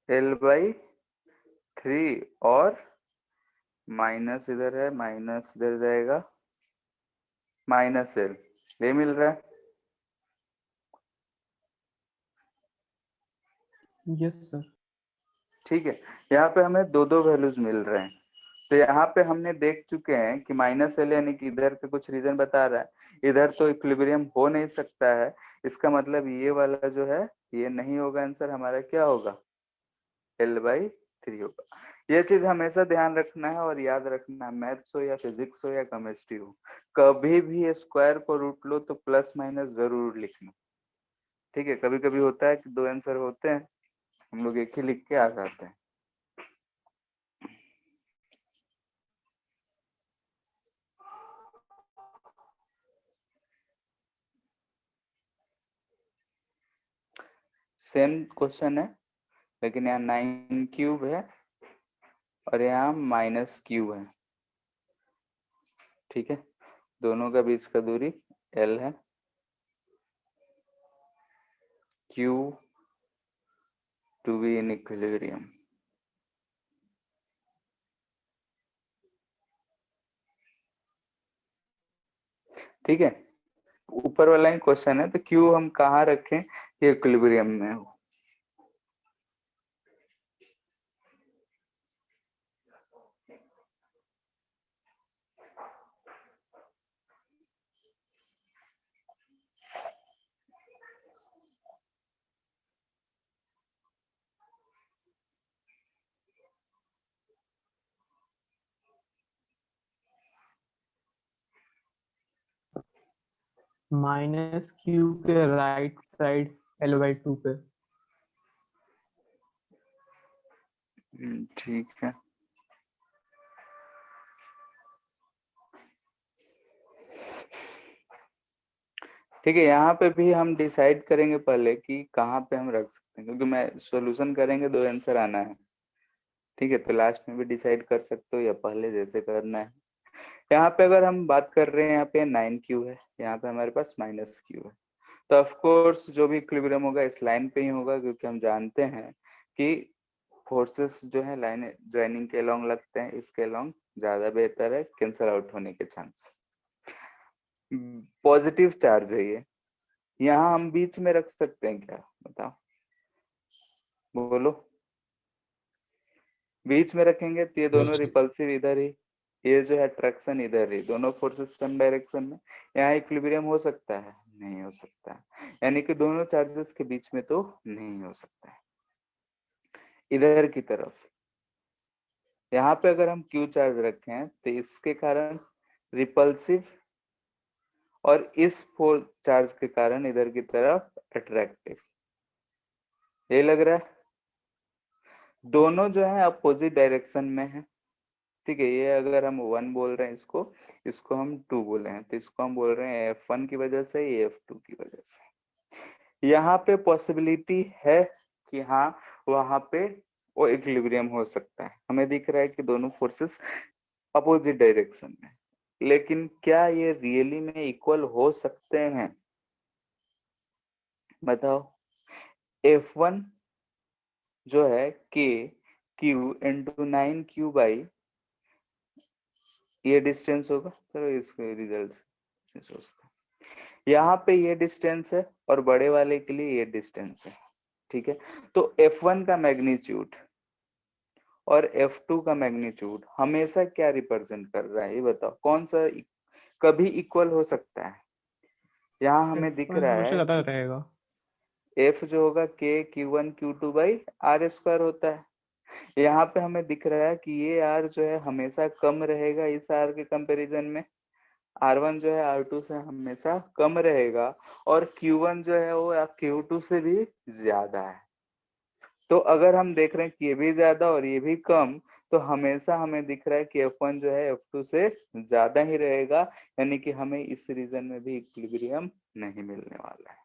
l/3 और माइनस इधर है, माइनस इधर जाएगा, माइनस l, ये मिल रहा है। Yes sir. ठीक है, यहाँ पे हमें दो दो वैल्यूज मिल रहे हैं। तो यहाँ पे हमने देख चुके हैं कि माइनस एल यानी कि इधर का कुछ रीजन बता रहा है, इधर तो इक्विलिब्रियम हो नहीं सकता है, इसका मतलब ये वाला जो है ये नहीं होगा, आंसर हमारा क्या होगा, l/3 होगा। ये चीज हमेशा ध्यान रखना है और याद रखना है, मैथ्स हो या फिजिक्स हो या केमिस्ट्री हो, कभी भी स्क्वायर को रूट लो तो प्लस माइनस जरूर लिखना। ठीक है, कभी कभी होता है कि दो आंसर होते हैं, हम लोग एक ही लिख के आ जाते हैं। सेम क्वेश्चन है, लेकिन यहाँ 9 क्यूब है और यहाँ माइनस क्यूब है। ठीक है, दोनों का बीच का दूरी l है, q to be in equilibrium. ठीक है, ऊपर वाला ही क्वेश्चन है, तो q हम कहाँ रखें ये इक्विलिब्रियम में हो। -q के राइट साइड L/2 पे। ठीक है, ठीक है, यहाँ पे भी हम डिसाइड करेंगे पहले कि कहाँ पे हम रख सकते हैं, क्योंकि मैं सॉल्यूशन करेंगे दो आंसर आना है। ठीक है, तो लास्ट में भी डिसाइड कर सकते हो या पहले जैसे करना है। यहाँ पे अगर हम बात कर रहे हैं, यहाँ पे 9q है, यहाँ पे हमारे पास -q है, तो ऑफ कोर्स जो भी इक्विलिब्रियम होगा इस लाइन पे ही होगा, क्योंकि हम जानते हैं कि फोर्सेस जो है लाइन ज्वाइनिंग के अलोंग लगते हैं, इसके अलोंग ज्यादा बेहतर है, कैंसल आउट होने के चांस। पॉजिटिव चार्ज है ये, यहाँ हम बीच में रख सकते हैं क्या, बताओ, बोलो। बीच में रखेंगे तो ये दोनों रिपल्सिव इधर ही, ये जो है अट्रैक्शन इधर ही, दोनों फोर्सेस सेम डायरेक्शन में, यहाँ इक्विलिब्रियम हो सकता है, नहीं हो सकता है, यानी कि दोनों चार्जेस के बीच में तो नहीं हो सकता है। इधर की तरफ यहाँ पे अगर हम Q चार्ज रखें तो इसके कारण रिपल्सिव और इस फोर्स चार्ज के कारण इधर की तरफ अट्रैक्टिव, ये लग रहा है। दोनों जो है अपोजिट डायरेक्शन में है। ठीक है, ये अगर हम 1 बोल रहे हैं, इसको हम 2 बोले हैं, तो इसको हम बोल रहे हैं F1 की वजह से, ये F2 की वजह से। यहाँ पे पॉसिबिलिटी है कि हाँ वहां पे वो इक्विलिब्रियम हो सकता है, हमें दिख रहा है कि दोनों फोर्सेस अपोजिट डायरेक्शन में, लेकिन क्या ये रियली में इक्वल हो सकते हैं, बताओ। F1 जो है k q into 9q by ये डिस्टेंस होगा, चलो इसके रिजल्ट से सोचते हैं। यहाँ पे ये डिस्टेंस है और बड़े वाले के लिए ये डिस्टेंस है। ठीक है, तो F1 का मैग्नीट्यूड और F2 का मैग्नीट्यूड हमेशा क्या रिप्रेजेंट कर रहा है, ये बताओ कौन सा कभी इक्वल हो सकता है। यहाँ हमें दिख F1 रहा हमेशा है ज्यादा कि रहेगा। F जो होगा K Q1 Q2 by R square होता है। यहाँ पे हमें दिख रहा है कि ये R जो है हमेशा कम रहेगा इस R के कंपैरिजन में, R1 जो है R2 से हमेशा कम रहेगा, और Q1 जो है वो Q2 से भी ज्यादा है। तो अगर हम देख रहे हैं कि ये भी ज्यादा और ये भी कम, तो हमेशा हमें दिख रहा है कि F1 जो है F2 से ज्यादा ही रहेगा, यानी कि हमें इस रीजन में भी इक्विलिब्रियम नहीं मिलने वाला है।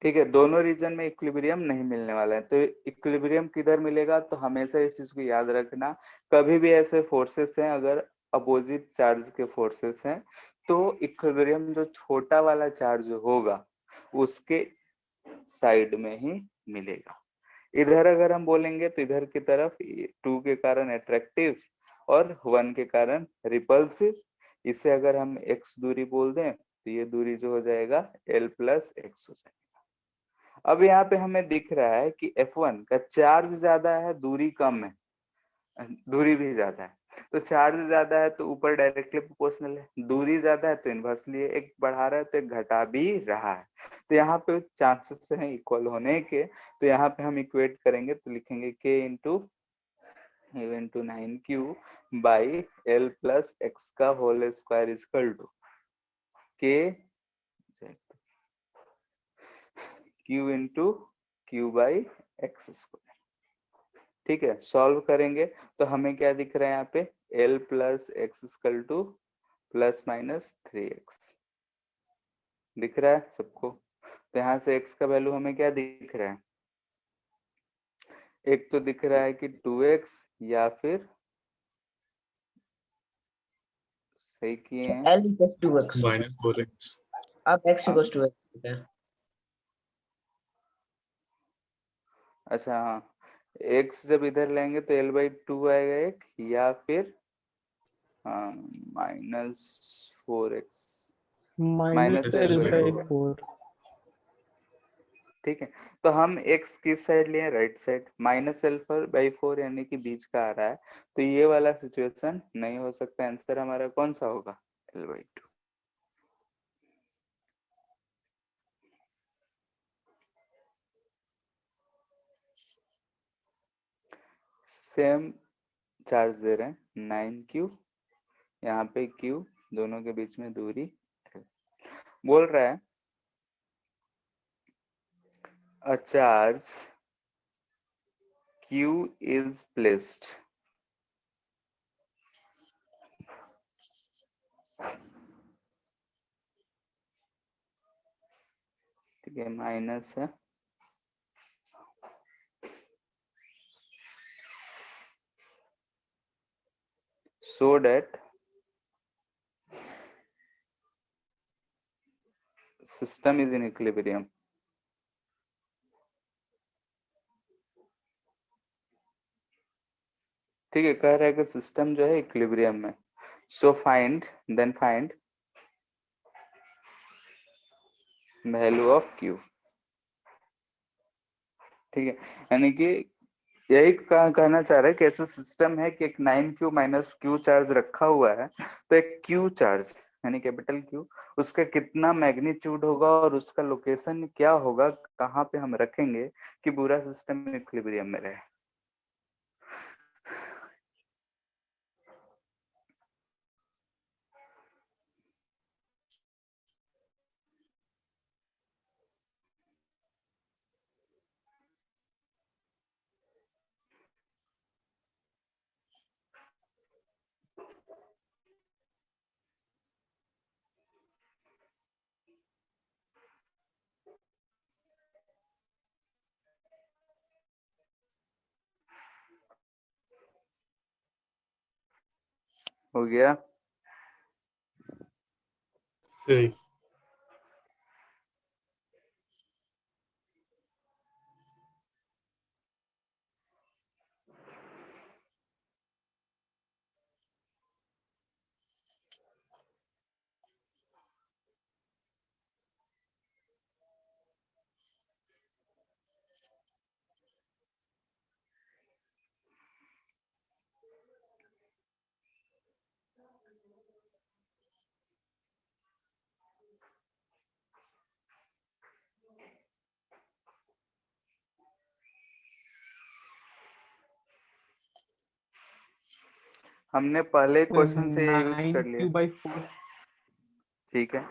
ठीक है, दोनों रीजन में इक्विलिब्रियम नहीं मिलने वाला है। तो इक्विलिब्रियम किधर मिलेगा, तो हमेशा इस चीज को याद रखना, कभी भी ऐसे फोर्सेस हैं अगर अपोजिट चार्ज के फोर्सेस हैं, तो इक्विलिब्रियम जो छोटा वाला चार्ज होगा उसके साइड में ही मिलेगा। इधर अगर हम बोलेंगे तो इधर की तरफ 2 के कारण अट्रैक्टिव और 1 के कारण रिपल्सिव। इसे अगर हम x दूरी बोल दें तो ये दूरी जो हो जाएगा l प्लस एक्स हो जाएगा। अब यहाँ पे हमें दिख रहा है कि F1 का चार्ज ज्यादा है, दूरी कम है, दूरी भी ज्यादा है। तो चार्ज ज्यादा है तो ऊपर डायरेक्टली प्रोपोर्शनल है, दूरी ज्यादा है तो इनवर्सली एक बढ़ा रहा है तो एक घटा भी रहा है। तो यहाँ पे चांसेस हैं इक्वल होने के, तो यहाँ पे हम इक्वेट करेंगे तो लिखेंगे k into 9q by l plus x का whole square equal to k q into q by x square. ठीक है, सॉल्व करेंगे तो हमें क्या दिख रहा है यहाँ पे l plus x equal two plus minus 3x दिख रहा है सबको। तो यहाँ से x का वैल्यू हमें क्या दिख रहा है, एक तो दिख रहा है कि 2x या फिर सही किए हैं L equals to x, -4x। अब x equals to x ठीक है। अच्छा हाँ, x जब इधर लेंगे तो l/2 आएगा एक, या फिर -4x minus minus L by -L/4। 4। ठीक है, तो हम x किस साइड लिए, राइट साइड, -l/4 यानी कि बीच का आ रहा है, तो ये वाला सिचुएशन नहीं हो सकता। आंसर हमारा कौन सा होगा, l/2। सेम चार्ज दे रहे हैं 9q, यहाँ पे q, दोनों के बीच में दूरी L। बोल रहा है a charge q is placed, ठीक है, माइनस है, so that system is in equilibrium। ठीक है, कह रहा है कि सिस्टम जो है इक्विलिब्रियम में। So find, then find value of q। ठीक है, यानी कि यही कहना चाह रहा है कि ऐसा सिस्टम है कि एक 9q माइनस क्यू चार्ज रखा हुआ है, तो एक q चार्ज यानी कैपिटल Q, उसका कितना मैग्नीट्यूड होगा और उसका लोकेशन क्या होगा, कहाँ पे हम रखेंगे कि पूरा सिस्टम इक्विलिब्रियम में रहे। हो गया। सही। हमने पहले क्वेश्चन से ये यूज कर 9q लिया, by 4। ठीक है।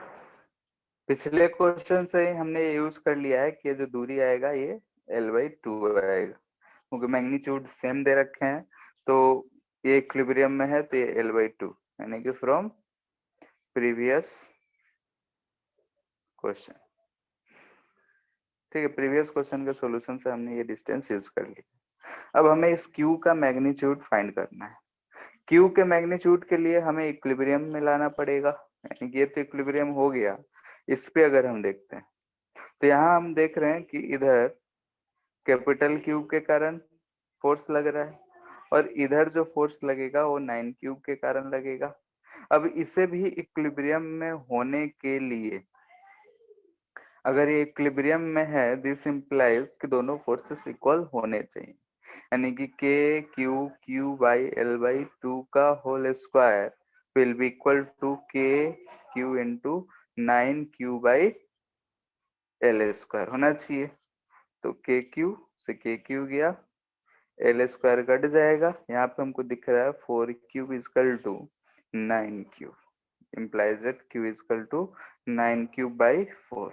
पिछले क्वेश्चन से ही हमने ये यूज कर लिया है कि ये जो दूरी आएगा ये L/2 आएगा, क्योंकि मैग्नीट्यूड सेम दे रखे हैं, तो ये इक्विलिब्रियम में है, तो ये L/2, यानी कि फ्रॉम प्रीवियस क्वेश्चन। ठीक है, प्रीवियस क्वेश्चन के सॉल्यूशन से हमने ये डिस्टेंस यूज कर लिया। अब हमें इस Q का मैग्नीट्यूड फाइंड करना है। Q के मैग्नीट्यूड के लिए हमें इक्विलिब्रियम में लाना पड़ेगा, यानी कि ये तो इक्विलिब्रियम हो गया। इस पे अगर हम देखते हैं तो यहाँ हम देख रहे हैं कि इधर कैपिटल Q के कारण फोर्स लग रहा है, और इधर जो फोर्स लगेगा वो 9Q के कारण लगेगा। अब इसे भी इक्विलिब्रियम में होने के लिए, अगर ये इक्विलिब्रियम में है, दिस इंप्लाइज कि दोनों फोर्सेस इक्वल होने चाहिए, यानी कि KQ/L/2 का whole square will be equal to KQ into 9Q/L² होना चाहिए। तो KQ से KQ गया, L² कट जाएगा, यहाँ पे हमको दिख रहा है 4Q equal to 9Q, implies that Q equal to 9Q/4,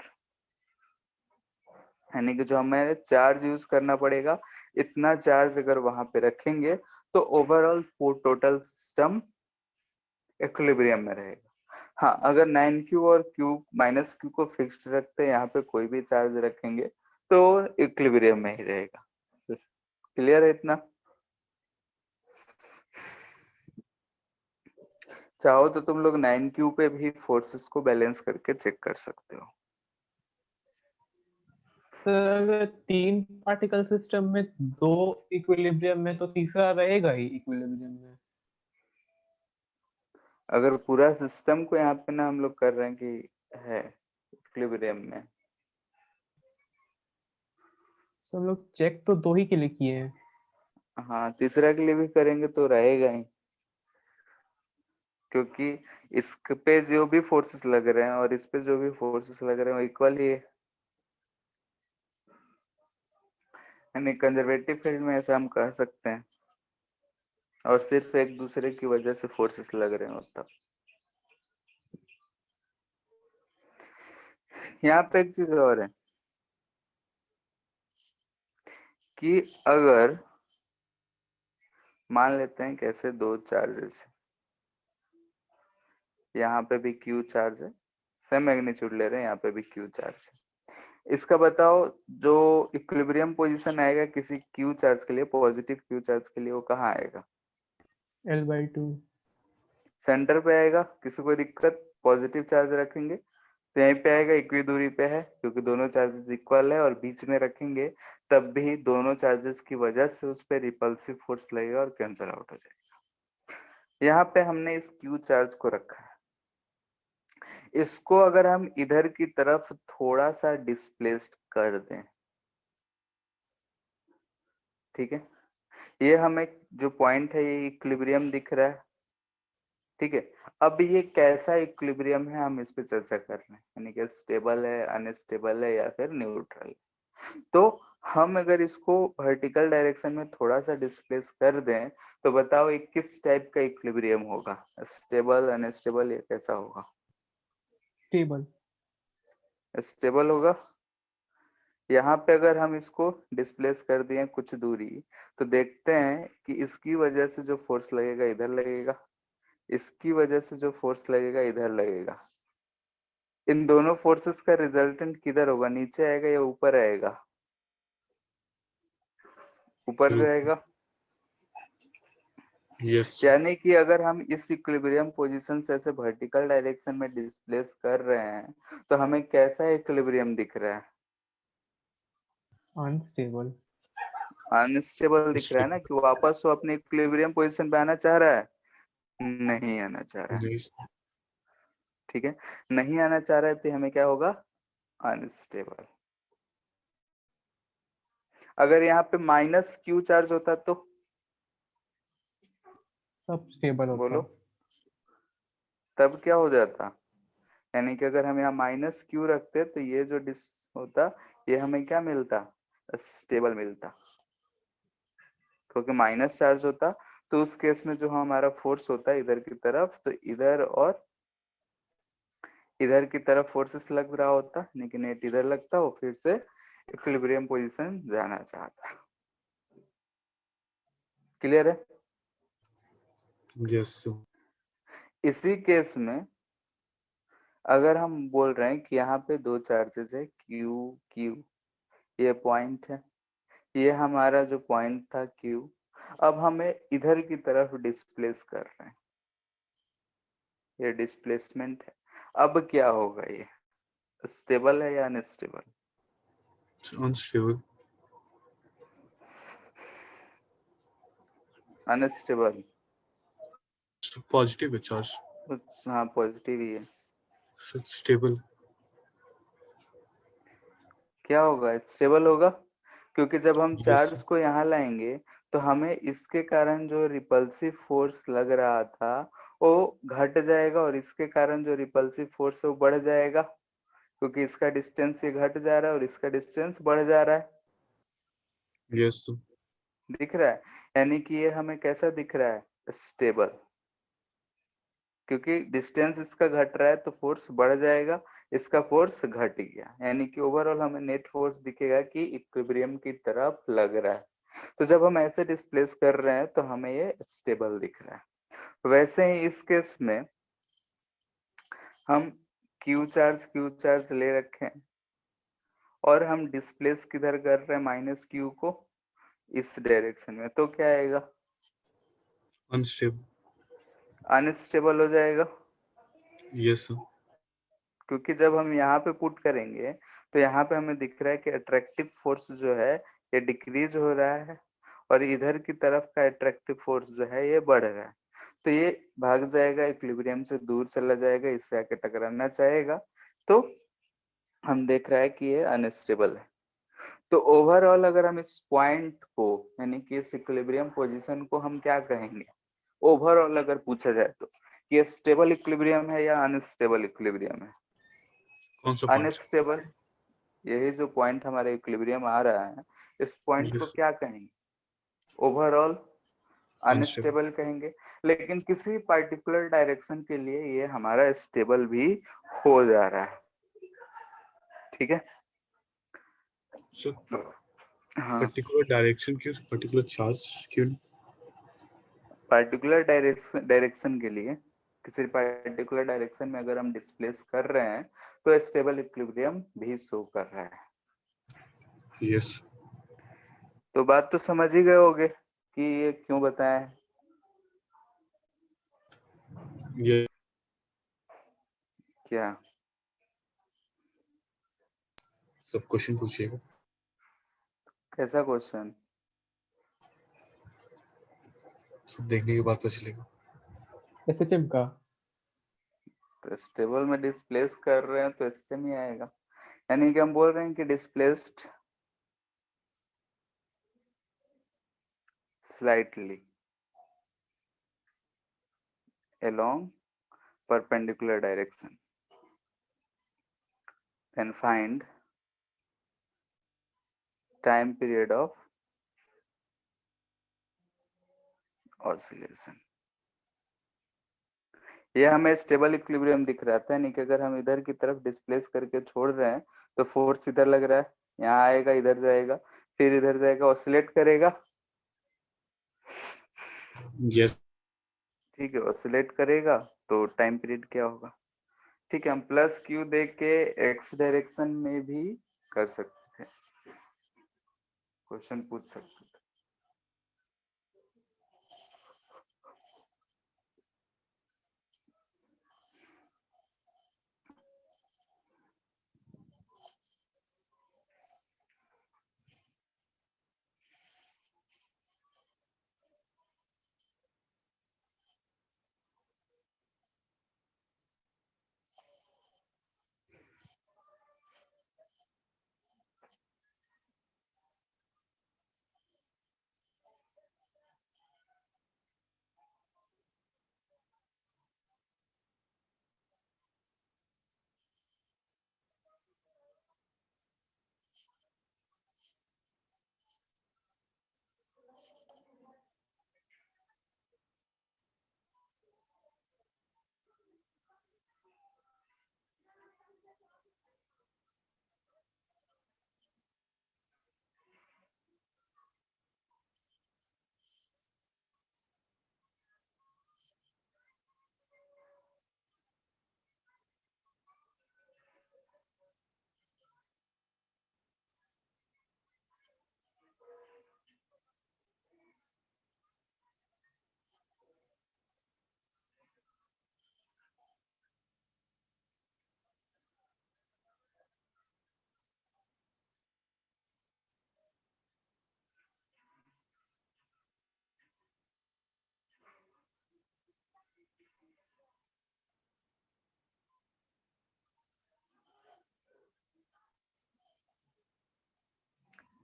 यानी कि जो हमें चार्ज यूज करना पड़ेगा, इतना चार्ज अगर वहां पे रखेंगे तो ओवरऑल टोटल सिस्टम इक्विलिब्रियम में रहेगा। हाँ, अगर 9Q और Q को फिक्स्ड रखते हैं, यहाँ पे कोई भी चार्ज रखेंगे तो इक्विलिब्रियम में ही रहेगा। क्लियर है इतना? चाहो तो तुम लोग 9Q पे भी फोर्सेस को बैलेंस करके चेक कर सकते हो। सर अगर 3 पार्टिकल सिस्टम में 2 इक्विलिब्रियम में, तो तीसरा रहेगा ही इक्विलिब्रियम में। अगर पूरा सिस्टम को यहाँ पे ना हम लोग कर रहे हैं कि है इक्विलिब्रियम में, तो हम लोग चेक तो 2 ही के लिए किए हैं। हाँ तीसरा के लिए भी करेंगे तो रहेगा ही, क्योंकि इस पे जो भी फोर्सेस लग रहे हैं और इस पे जो भी फोर्सेस लग रहे हैं वो इक्वल ही है, यानी कंजर्वेटिव फील्ड में ऐसा हम कह सकते हैं, और सिर्फ एक दूसरे की वजह से फोर्सेस लग रहे हो तब। यहाँ पे एक चीज और है कि अगर मान लेते हैं कैसे दो चार्जेस है, यहाँ पे भी Q चार्ज है, सेम मैग्नीट्यूड ले रहे हैं, यहाँ पे भी Q चार्ज है। इसका बताओ जो इक्विलिब्रियम पोजीशन आएगा किसी Q चार्ज के लिए, पॉजिटिव Q चार्ज के लिए, वो कहाँ आएगा? L/2। सेंटर पे आएगा। किसी को दिक्कत? पॉजिटिव चार्ज रखेंगे तो यहीं पे आएगा, इक्वी दूरी पे है, क्योंकि दोनों चार्जेस इक्वल है, और बीच में रखेंगे तब भी दोनों चार्जेस की वजह से उस पर रिपल्सिव फोर्स लगेगा और कैंसिल आउट हो जाएगा। यहाँ पे हमने इस Q चार्ज को रखा है, इसको अगर हम इधर की तरफ थोड़ा सा डिस्प्लेस्ड कर दें, ठीक है, ये हमें जो पॉइंट है ये इक्विलिब्रियम दिख रहा है, ठीक है। अब ये कैसा इक्विलिब्रियम है हम इस पे चर्चा कर रहे हैं, यानी कि स्टेबल है, अनस्टेबल है, या फिर न्यूट्रल। तो हम अगर इसको वर्टिकल डायरेक्शन में थोड़ा सा डिस्प्लेस कर दें तो बताओ ये किस टाइप का इक्विलिब्रियम होगा? स्टेबल, अनस्टेबल, या कैसा होगा? स्टेबल। स्टेबल होगा। यहाँ पे अगर हम इसको डिस्प्लेस कर दिए कुछ दूरी, तो देखते हैं कि इसकी वजह से जो फोर्स लगेगा इधर लगेगा, इसकी वजह से जो फोर्स लगेगा इधर लगेगा। इन दोनों फोर्सेस का रिजल्टेंट किधर होगा? नीचे आएगा या ऊपर आएगा? ऊपर जाएगा। यस यानी कि अगर हम इस इक्विलिब्रियम पोजीशन से ऐसे वर्टिकल डायरेक्शन में डिस्प्लेस कर रहे हैं तो हमें कैसा इक्विलिब्रियम दिख रहा है? अनस्टेबल। अनस्टेबल दिख रहा है ना, कि वापस वो अपने इक्विलिब्रियम पोजीशन पे आना चाह रहा है? नहीं आना चाह रहा है, ठीक है। नहीं आना चाह रहा है तो हमें क्या होगा? अनस्टेबल। अगर यहाँ पे -Q चार्ज होता तो सब स्टेबल होता। बोलो, तब क्या हो जाता? यानी कि अगर हम यहाँ -Q रखते तो ये जो डिस होता, ये हमें क्या मिलता? स्टेबल मिलता, क्योंकि माइनस चार्ज होता तो उस केस में जो हमारा फोर्स होता है इधर की तरफ, तो इधर और इधर की तरफ फोर्सेस लग रहा होता, लेकिन नेट इधर लगता, वो फिर से इक्विलिब्रियम पोजीशन जाना चाहता। क्लियर है? Yes sir. इसी केस में अगर हम बोल रहे हैं कि यहाँ पे दो चार्जेस है Q Q, ये पॉइंट है, ये हमारा जो पॉइंट था Q, अब हमें इधर की तरफ डिस्प्लेस कर रहे हैं, ये डिस्प्लेसमेंट है। अब क्या होगा, ये स्टेबल है या अनस्टेबल? अनस्टेबल। अनस्टेबल। पॉजिटिव है चार्ज। हाँ पॉजिटिव ही है। स्टेबल। क्या होगा, स्टेबल होगा, क्योंकि जब हम यस। चार्ज को यहाँ लाएंगे तो हमें इसके कारण जो रिपल्सिव फोर्स लग रहा था वो घट जाएगा, और इसके कारण जो रिपल्सिव फोर्स है वो बढ़ जाएगा, क्योंकि इसका डिस्टेंस ये घट जा रहा है और इसका डिस्टेंस बढ़ जा रहा है। Yes sir. दिख रहा है? यानी कि ये हमें कैसा दिख रहा है, स्टेबल, क्योंकि डिस्टेंस इसका घट रहा है तो फोर्स बढ़ जाएगा, इसका फोर्स घट गया, यानी कि ओवरऑल हमें नेट फोर्स दिखेगा कि इक्विलिब्रियम की तरफ लग रहा है। तो जब हम ऐसे डिस्प्लेस कर रहे हैं तो हमें ये स्टेबल दिख रहा है। वैसे ही इस केस में हम क्यू चार्ज ले रखे हैं और हम डिस्प्लेस किधर कर रहे हैं, माइनस क्यू को इस डायरेक्शन में, तो क्या आएगा, अनस्टेबल। अनस्टेबल हो जाएगा, यस सर। क्योंकि जब हम यहाँ पे पुट करेंगे तो यहाँ पे हमें दिख रहा है कि अट्रैक्टिव फोर्स जो है ये डिक्रीज हो रहा है, और इधर की तरफ का अट्रैक्टिव फोर्स जो है ये बढ़ रहा है, तो ये भाग जाएगा, इक्विलिब्रियम से दूर चला जाएगा, इससे आके टकराना चाहेगा, तो हम देख रहा है कि ये अनस्टेबल है। तो ओवरऑल अगर हम इस पॉइंट को, यानी कि इस इक्विलिब्रियम पोजीशन को हम क्या कहेंगे, ओवरऑल अगर पूछा जाए तो ये स्टेबल इक्विलिब्रियम है या अनस्टेबल इक्विलिब्रियम है? कौन सा पॉइंट? अनस्टेबल, यही जो पॉइंट हमारे इक्विलिब्रियम आ रहा है, इस पॉइंट को यस। क्या कहेंगे, ओवरऑल अनस्टेबल। अनस्टेबल कहेंगे। लेकिन किसी पर्टिकुलर डायरेक्शन के लिए ये हमारा स्टेबल भी हो जा रहा है, ठीक है? सर हाँ, पर्टिकुलर डायरेक्शन क्यों, पर्टिकुलर चार्ज क्यों? पर्टिकुलर डायरेक्शन के लिए, किसी पर्टिकुलर डायरेक्शन में अगर हम डिस्प्लेस कर रहे हैं तो स्टेबल इक्विलिब्रियम भी शो कर रहा है। यस। तो बात तो समझ ही गए होगे कि ये क्यों बताया है। ये क्या सब क्वेश्चन पूछिएगा। कैसा क्वेश्चन? सब देखने के बाद पता चलेगा। एसएचएम का। तो स्टेबल में डिस्प्लेस कर रहे हैं तो इससे नहीं आएगा, यानी कि हम बोल रहे हैं कि displaced slightly along perpendicular direction, then find time period of oscillation। ये हमें स्टेबल इक्विलिब्रियम दिख रहा था, यानी कि अगर हम इधर की तरफ डिस्प्लेस करके छोड़ रहे हैं तो फोर्स इधर लग रहा है, यहाँ आएगा, इधर जाएगा, फिर इधर जाएगा, ऑसिलेट करेगा, यस। ठीक है, ऑसिलेट करेगा, तो टाइम पीरियड क्या होगा? ठीक है, हम प्लस क्यू दे के एक्स डायरेक्शन में भी कर सकते थे, क्वेश्चन पूछ सकते थे।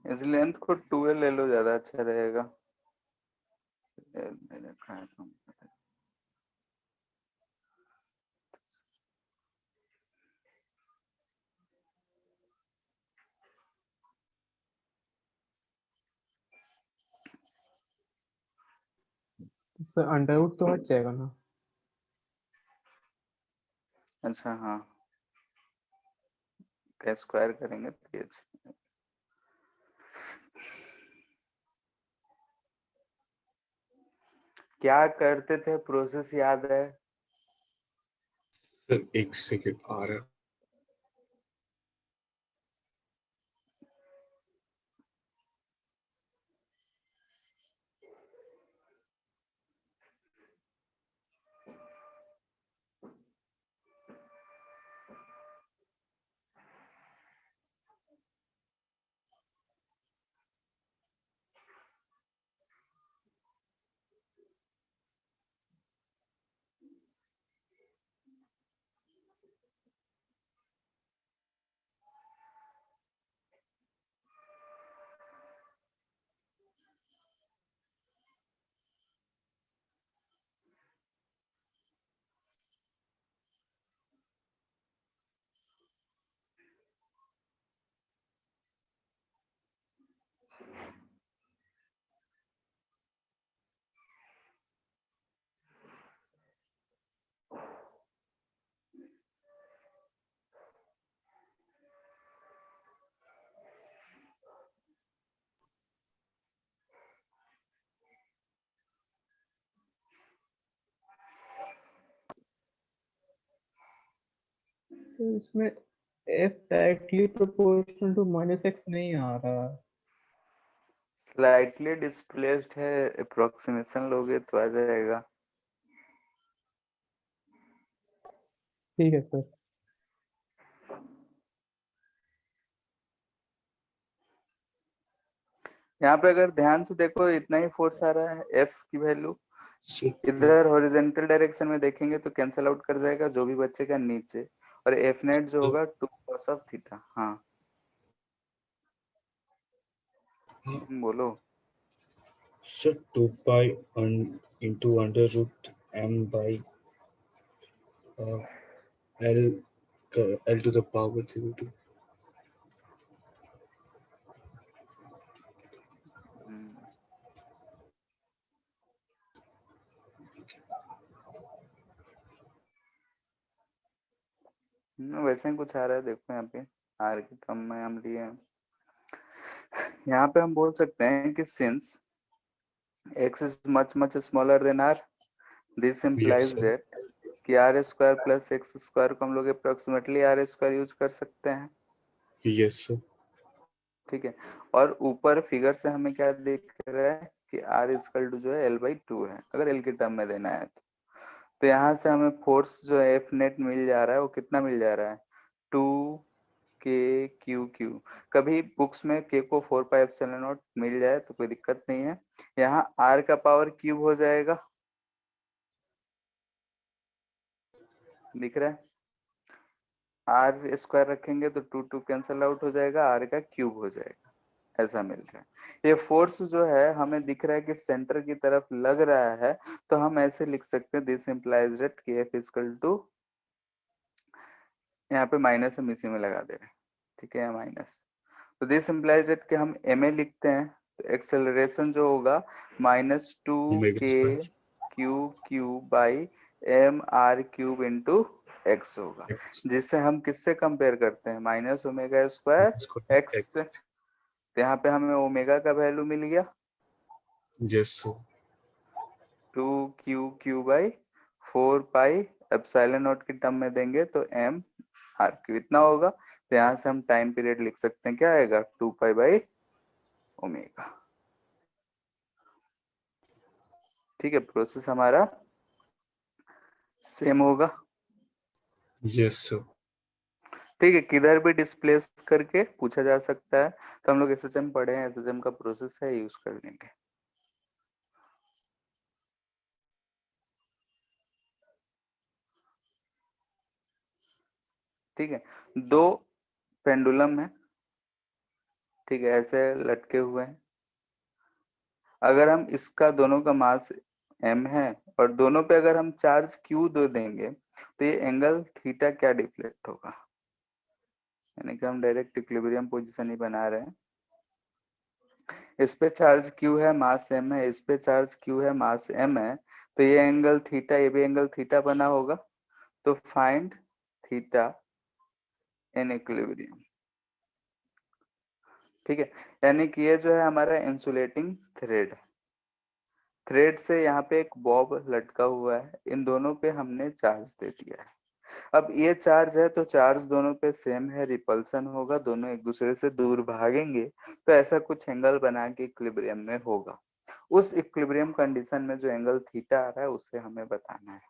इस लेंथ को 12 ले लो, ज्यादा अच्छा रहेगा। दे रखा है तुम। सर अंडर रूट तो हट जाएगा ना? अच्छा हाँ, क्या स्क्वायर करेंगे तो ये अच्छा। क्या करते थे प्रोसेस याद है? सर एक सेकेंड आ रहा है। तो इसमें f directly proportional to minus X नहीं आ रहा। स्लाइटली डिस्प्लेस्ड है, अप्रोक्सीमेशन लोगे तो आ जाएगा। ठीक है सर। यहाँ पे अगर ध्यान से देखो, इतना ही फोर्स आ रहा है, एफ की वैल्यू सर इधर हॉरिजेंटल डायरेक्शन में देखेंगे तो कैंसिल आउट कर जाएगा, जो भी बचेगा नीचे, और एफ नेट जो होगा 2 cos ऑफ थीटा। हाँ बोलो। Sir 2 pi into under root m बाई l to the power 02। वैसे ही कुछ आ रहा है, देखो यहाँ पे आर की टर्म में हम लिए हैं। यहाँ पे हम बोल सकते हैं कि since x is much smaller than r, this yes implies sir. that कि R square plus X square को हम लोग अप्रोक्सीमेटली आर स्क्वायर यूज कर सकते हैं। Yes sir. ठीक है, और ऊपर फिगर से हमें क्या दिख रहा है कि आर इक्वल टू जो है एल बाई टू है, अगर एल की टर्म में देना है तो यहाँ से हमें फोर्स जो है एफ नेट मिल जा रहा है, वो कितना मिल जा रहा है, 2 k q q। कभी बुक्स में k को 4 पाई एप्सिलॉन नॉट मिल जाए तो कोई दिक्कत नहीं है। यहाँ r का पावर क्यूब हो जाएगा, दिख रहा है, आर स्क्वायर रखेंगे तो 2 कैंसल आउट हो जाएगा, आर का क्यूब हो जाएगा, ऐसा मिल रहा है। ये फोर्स जो है हमें दिख रहा है कि सेंटर की तरफ लग रहा है, तो हम ऐसे लिख सकते हैं, दिस इंप्लाइज दैट के एफ इक्वल टू, यहाँ पे माइनस हम इसी में लगा दे रहे हैं, ठीक है, माइनस, तो दिस इंप्लाइज दैट कि हम एम ए लिखते हैं तो एक्सेलरेशन जो होगा -2 omega k square Q Q by M R cube into X होगा, जिससे हम किससे कंपेयर करते हैं, माइनस ओमेगा स्क्वायर एक्स से। एक्स। तो यहाँ पे हमें ओमेगा का वैल्यू मिल गया yes sir. 2 q by 4 pi epsilon naught की टर्म में देंगे तो m r क्यू इतना होगा। तो यहाँ से हम टाइम पीरियड लिख सकते हैं, क्या आएगा, 2 पाई बाई ओमेगा। ठीक है, प्रोसेस हमारा सेम होगा। Yes sir. ठीक है, किधर भी डिस्प्लेस करके पूछा जा सकता है, तो हम लोग एसएचएम पढ़े हैं, एसएचएम का प्रोसेस है, यूज कर लेंगे। ठीक है, दो पेंडुलम है, ठीक है, ऐसे लटके हुए हैं। अगर हम इसका दोनों का मास m है और दोनों पे अगर हम चार्ज q दो देंगे तो ये एंगल थीटा क्या डिफ्लेक्ट होगा, यानी कि हम डायरेक्ट इक्विलिब्रियम पोजीशन ही बना रहे हैं। इस पे चार्ज q है, मास m है, इस पे चार्ज q है, मास m है, तो ये एंगल थीटा, ये भी एंगल थीटा बना होगा। तो फाइंड थीटा इन इक्विलिब्रियम। ठीक है, यानी कि ये जो है हमारा इंसुलेटिंग थ्रेड है। थ्रेड से यहाँ पे एक बॉब लटका हुआ है, इन दोनों पे हमने चार्ज दे दिया है। अब ये चार्ज है तो चार्ज दोनों पे सेम है, रिपल्सन होगा, दोनों एक दूसरे से दूर भागेंगे, तो ऐसा कुछ एंगल बना के इक्विलिब्रियम में होगा। उस इक्विलिब्रियम कंडीशन में जो एंगल थीटा आ रहा है उसे हमें बताना है।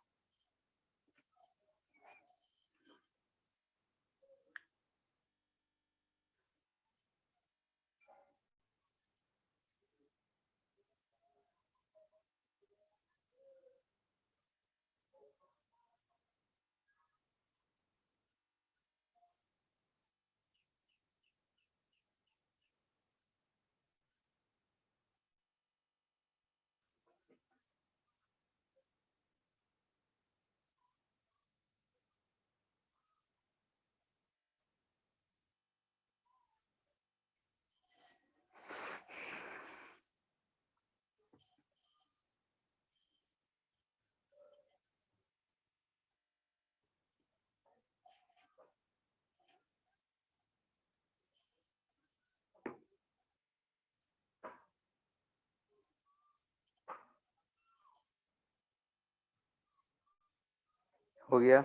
हो गया?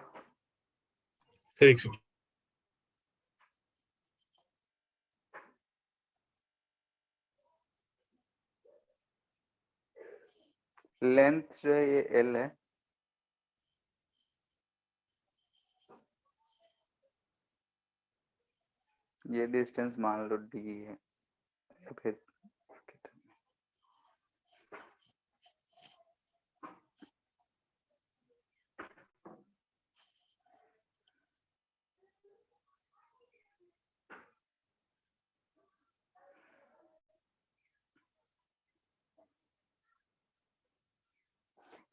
सर एक सेकंड। लेंथ जो है ये एल है, ये डिस्टेंस मान लो डी है, या फिर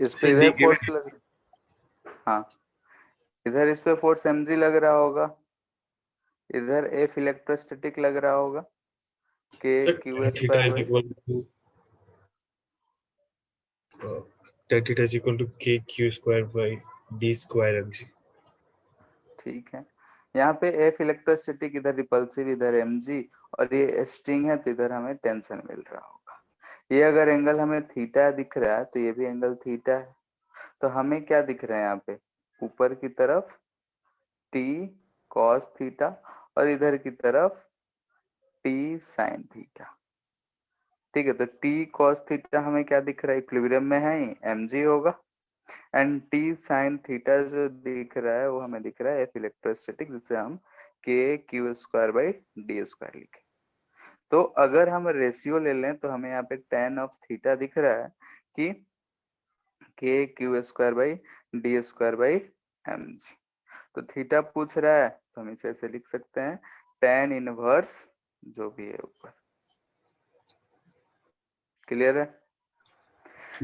इस पे सर डी इधर गिवन फोर्स लग, हाँ इधर इस पे फोर्स mg लग रहा होगा, इधर एफ इलेक्ट्रोस्टैटिक लग रहा होगा, K sir Q theta square is by, equal to tan theta is equal to k q square by d square mg। ठीक है। यहाँ पे एफ इलेक्ट्रोस्टैटिक, इधर रिपल्सिव, इधर mg, और ये स्ट्रिंग है तो इधर हमें टेंशन मिल रहा होगा। ये अगर एंगल हमें थीटा दिख रहा है तो ये भी एंगल थीटा है, तो हमें क्या दिख रहा है यहाँ पे, ऊपर की तरफ t cos थीटा और इधर की तरफ t sin थीटा। ठीक है, तो t cos थीटा हमें क्या दिख रहा है, इक्विलिब्रियम में है ही, mg होगा, एंड t sin थीटा जो दिख रहा है वो हमें दिख रहा है एफ इलेक्ट्रोस्टैटिक, जिसे हम के Q square by D square लिखे। तो अगर हम रेशियो ले लें तो हमें यहाँ पे tan ऑफ थीटा दिख रहा है कि K Q square by D square by M G. तो थीटा पूछ रहा है तो हम इसे ऐसे लिख सकते हैं, tan इनवर्स जो भी है ऊपर। क्लियर है?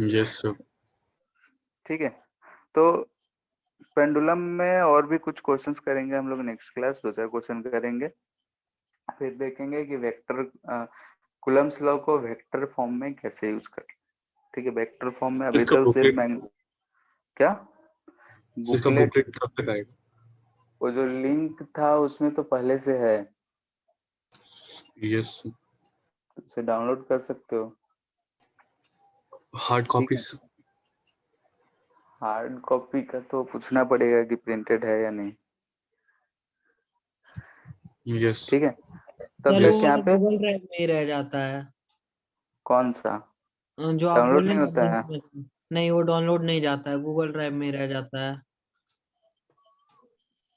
Yes sir. ठीक है, तो पेंडुलम में और भी कुछ क्वेश्चंस करेंगे हम लोग नेक्स्ट क्लास, 2-4 क्वेश्चन करेंगे, फिर देखेंगे कि वेक्टर कुलम्स लॉ को वेक्टर फॉर्म में कैसे यूज करें। ठीक है, वेक्टर फॉर्म में अभी इसका तो सिर्फ बुकलेट, क्या इसका बुकलेट, बुकलेट कब तक आएगा? वो जो लिंक था उसमें तो पहले से है, यस। उसे डाउनलोड कर सकते हो। हार्ड ठीक है, कॉपीज? हार्ड कॉपी का तो पूछना पड़ेगा कि प्रिंटेड है या नहीं। यस। ठीक है, तब सर वो तक यहाँ वाला पे गूगल ड्राइव में ही रह जाता है। कौन सा जो आप डाउनलोड बोले नहीं ना होता है? लिंक में से, नहीं वो डाउनलोड नहीं जाता है, गूगल ड्राइव में ही रह जाता है।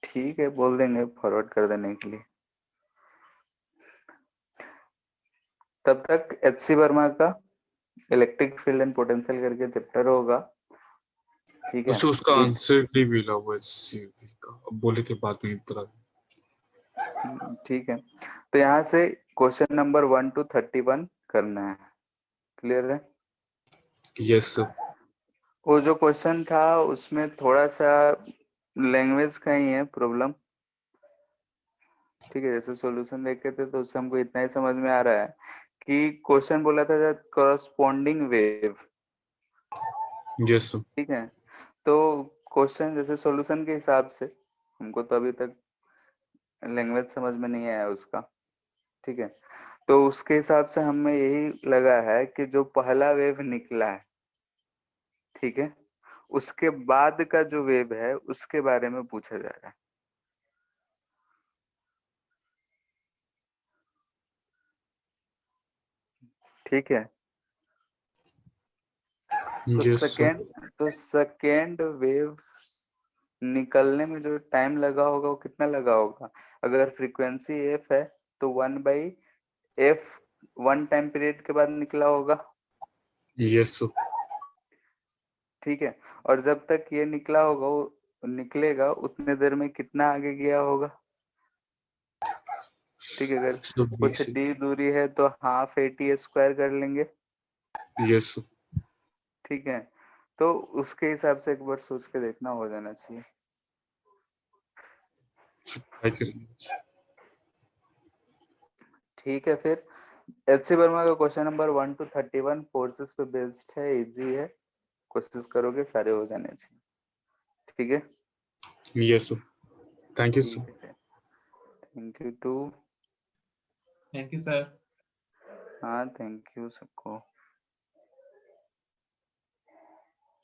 ठीक है, बोल देंगे फॉरवर्ड कर देने के लिए। तब तक एच सी वर्मा का इलेक्ट्रिक फील्ड एंड पोटेंशियल करके चैप्टर होगा। ठीक है, उसका ये आंसर नहीं मिला हुआ है CV का, अब बोले थे बाद में बता। ठीक है, तो यहाँ से क्वेश्चन नंबर 1 to 31 करना है, क्लियर है? Yes sir. वो जो क्वेश्चन था उसमें थोड़ा सा लैंग्वेज का ही है प्रॉब्लम, ठीक है। जैसे सॉल्यूशन देखे थे तो उससे हमको इतना ही समझ में आ रहा है कि क्वेश्चन बोला था करस्पॉन्डिंग वेव, यस सर। ठीक है। तो क्वेश्चन जैसे सॉल्यूशन के हिसाब से हमको तो अभी तक लैंग्वेज समझ में नहीं आया उसका, ठीक है। तो उसके हिसाब से हमें यही लगा है कि जो पहला वेव निकला है, ठीक है, उसके बाद का जो वेव है उसके बारे में पूछा जा रहा है, ठीक है। तो यस सर। सेकेंड वेव निकलने में जो टाइम लगा होगा वो कितना लगा होगा? अगर फ्रीक्वेंसी एफ है तो 1/f 1 टाइम पीरियड के बाद निकला होगा, यस सर। ठीक है। और जब तक ये निकला होगा वो निकलेगा उतने देर में कितना आगे गया होगा, ठीक है। अगर तो कुछ डी दूरी है तो हाफ AT स्क्वायर कर लेंगे, यस सर। ठीक है। तो उसके हिसाब से एक बार सोच के देखना, हो जाना चाहिए। ट्राई करेंगे। ठीक है, फिर एच सी वर्मा का क्वेश्चन नंबर 1 to 31 फोर्सेस पे बेस्ड है, इजी है, कोशिश करोगे सारे हो जाने चाहिए, ठीक है। Yes sir. Thank you sir. ठीक है, thank you too. Thank you sir. हाँ, थैंक यू सबको।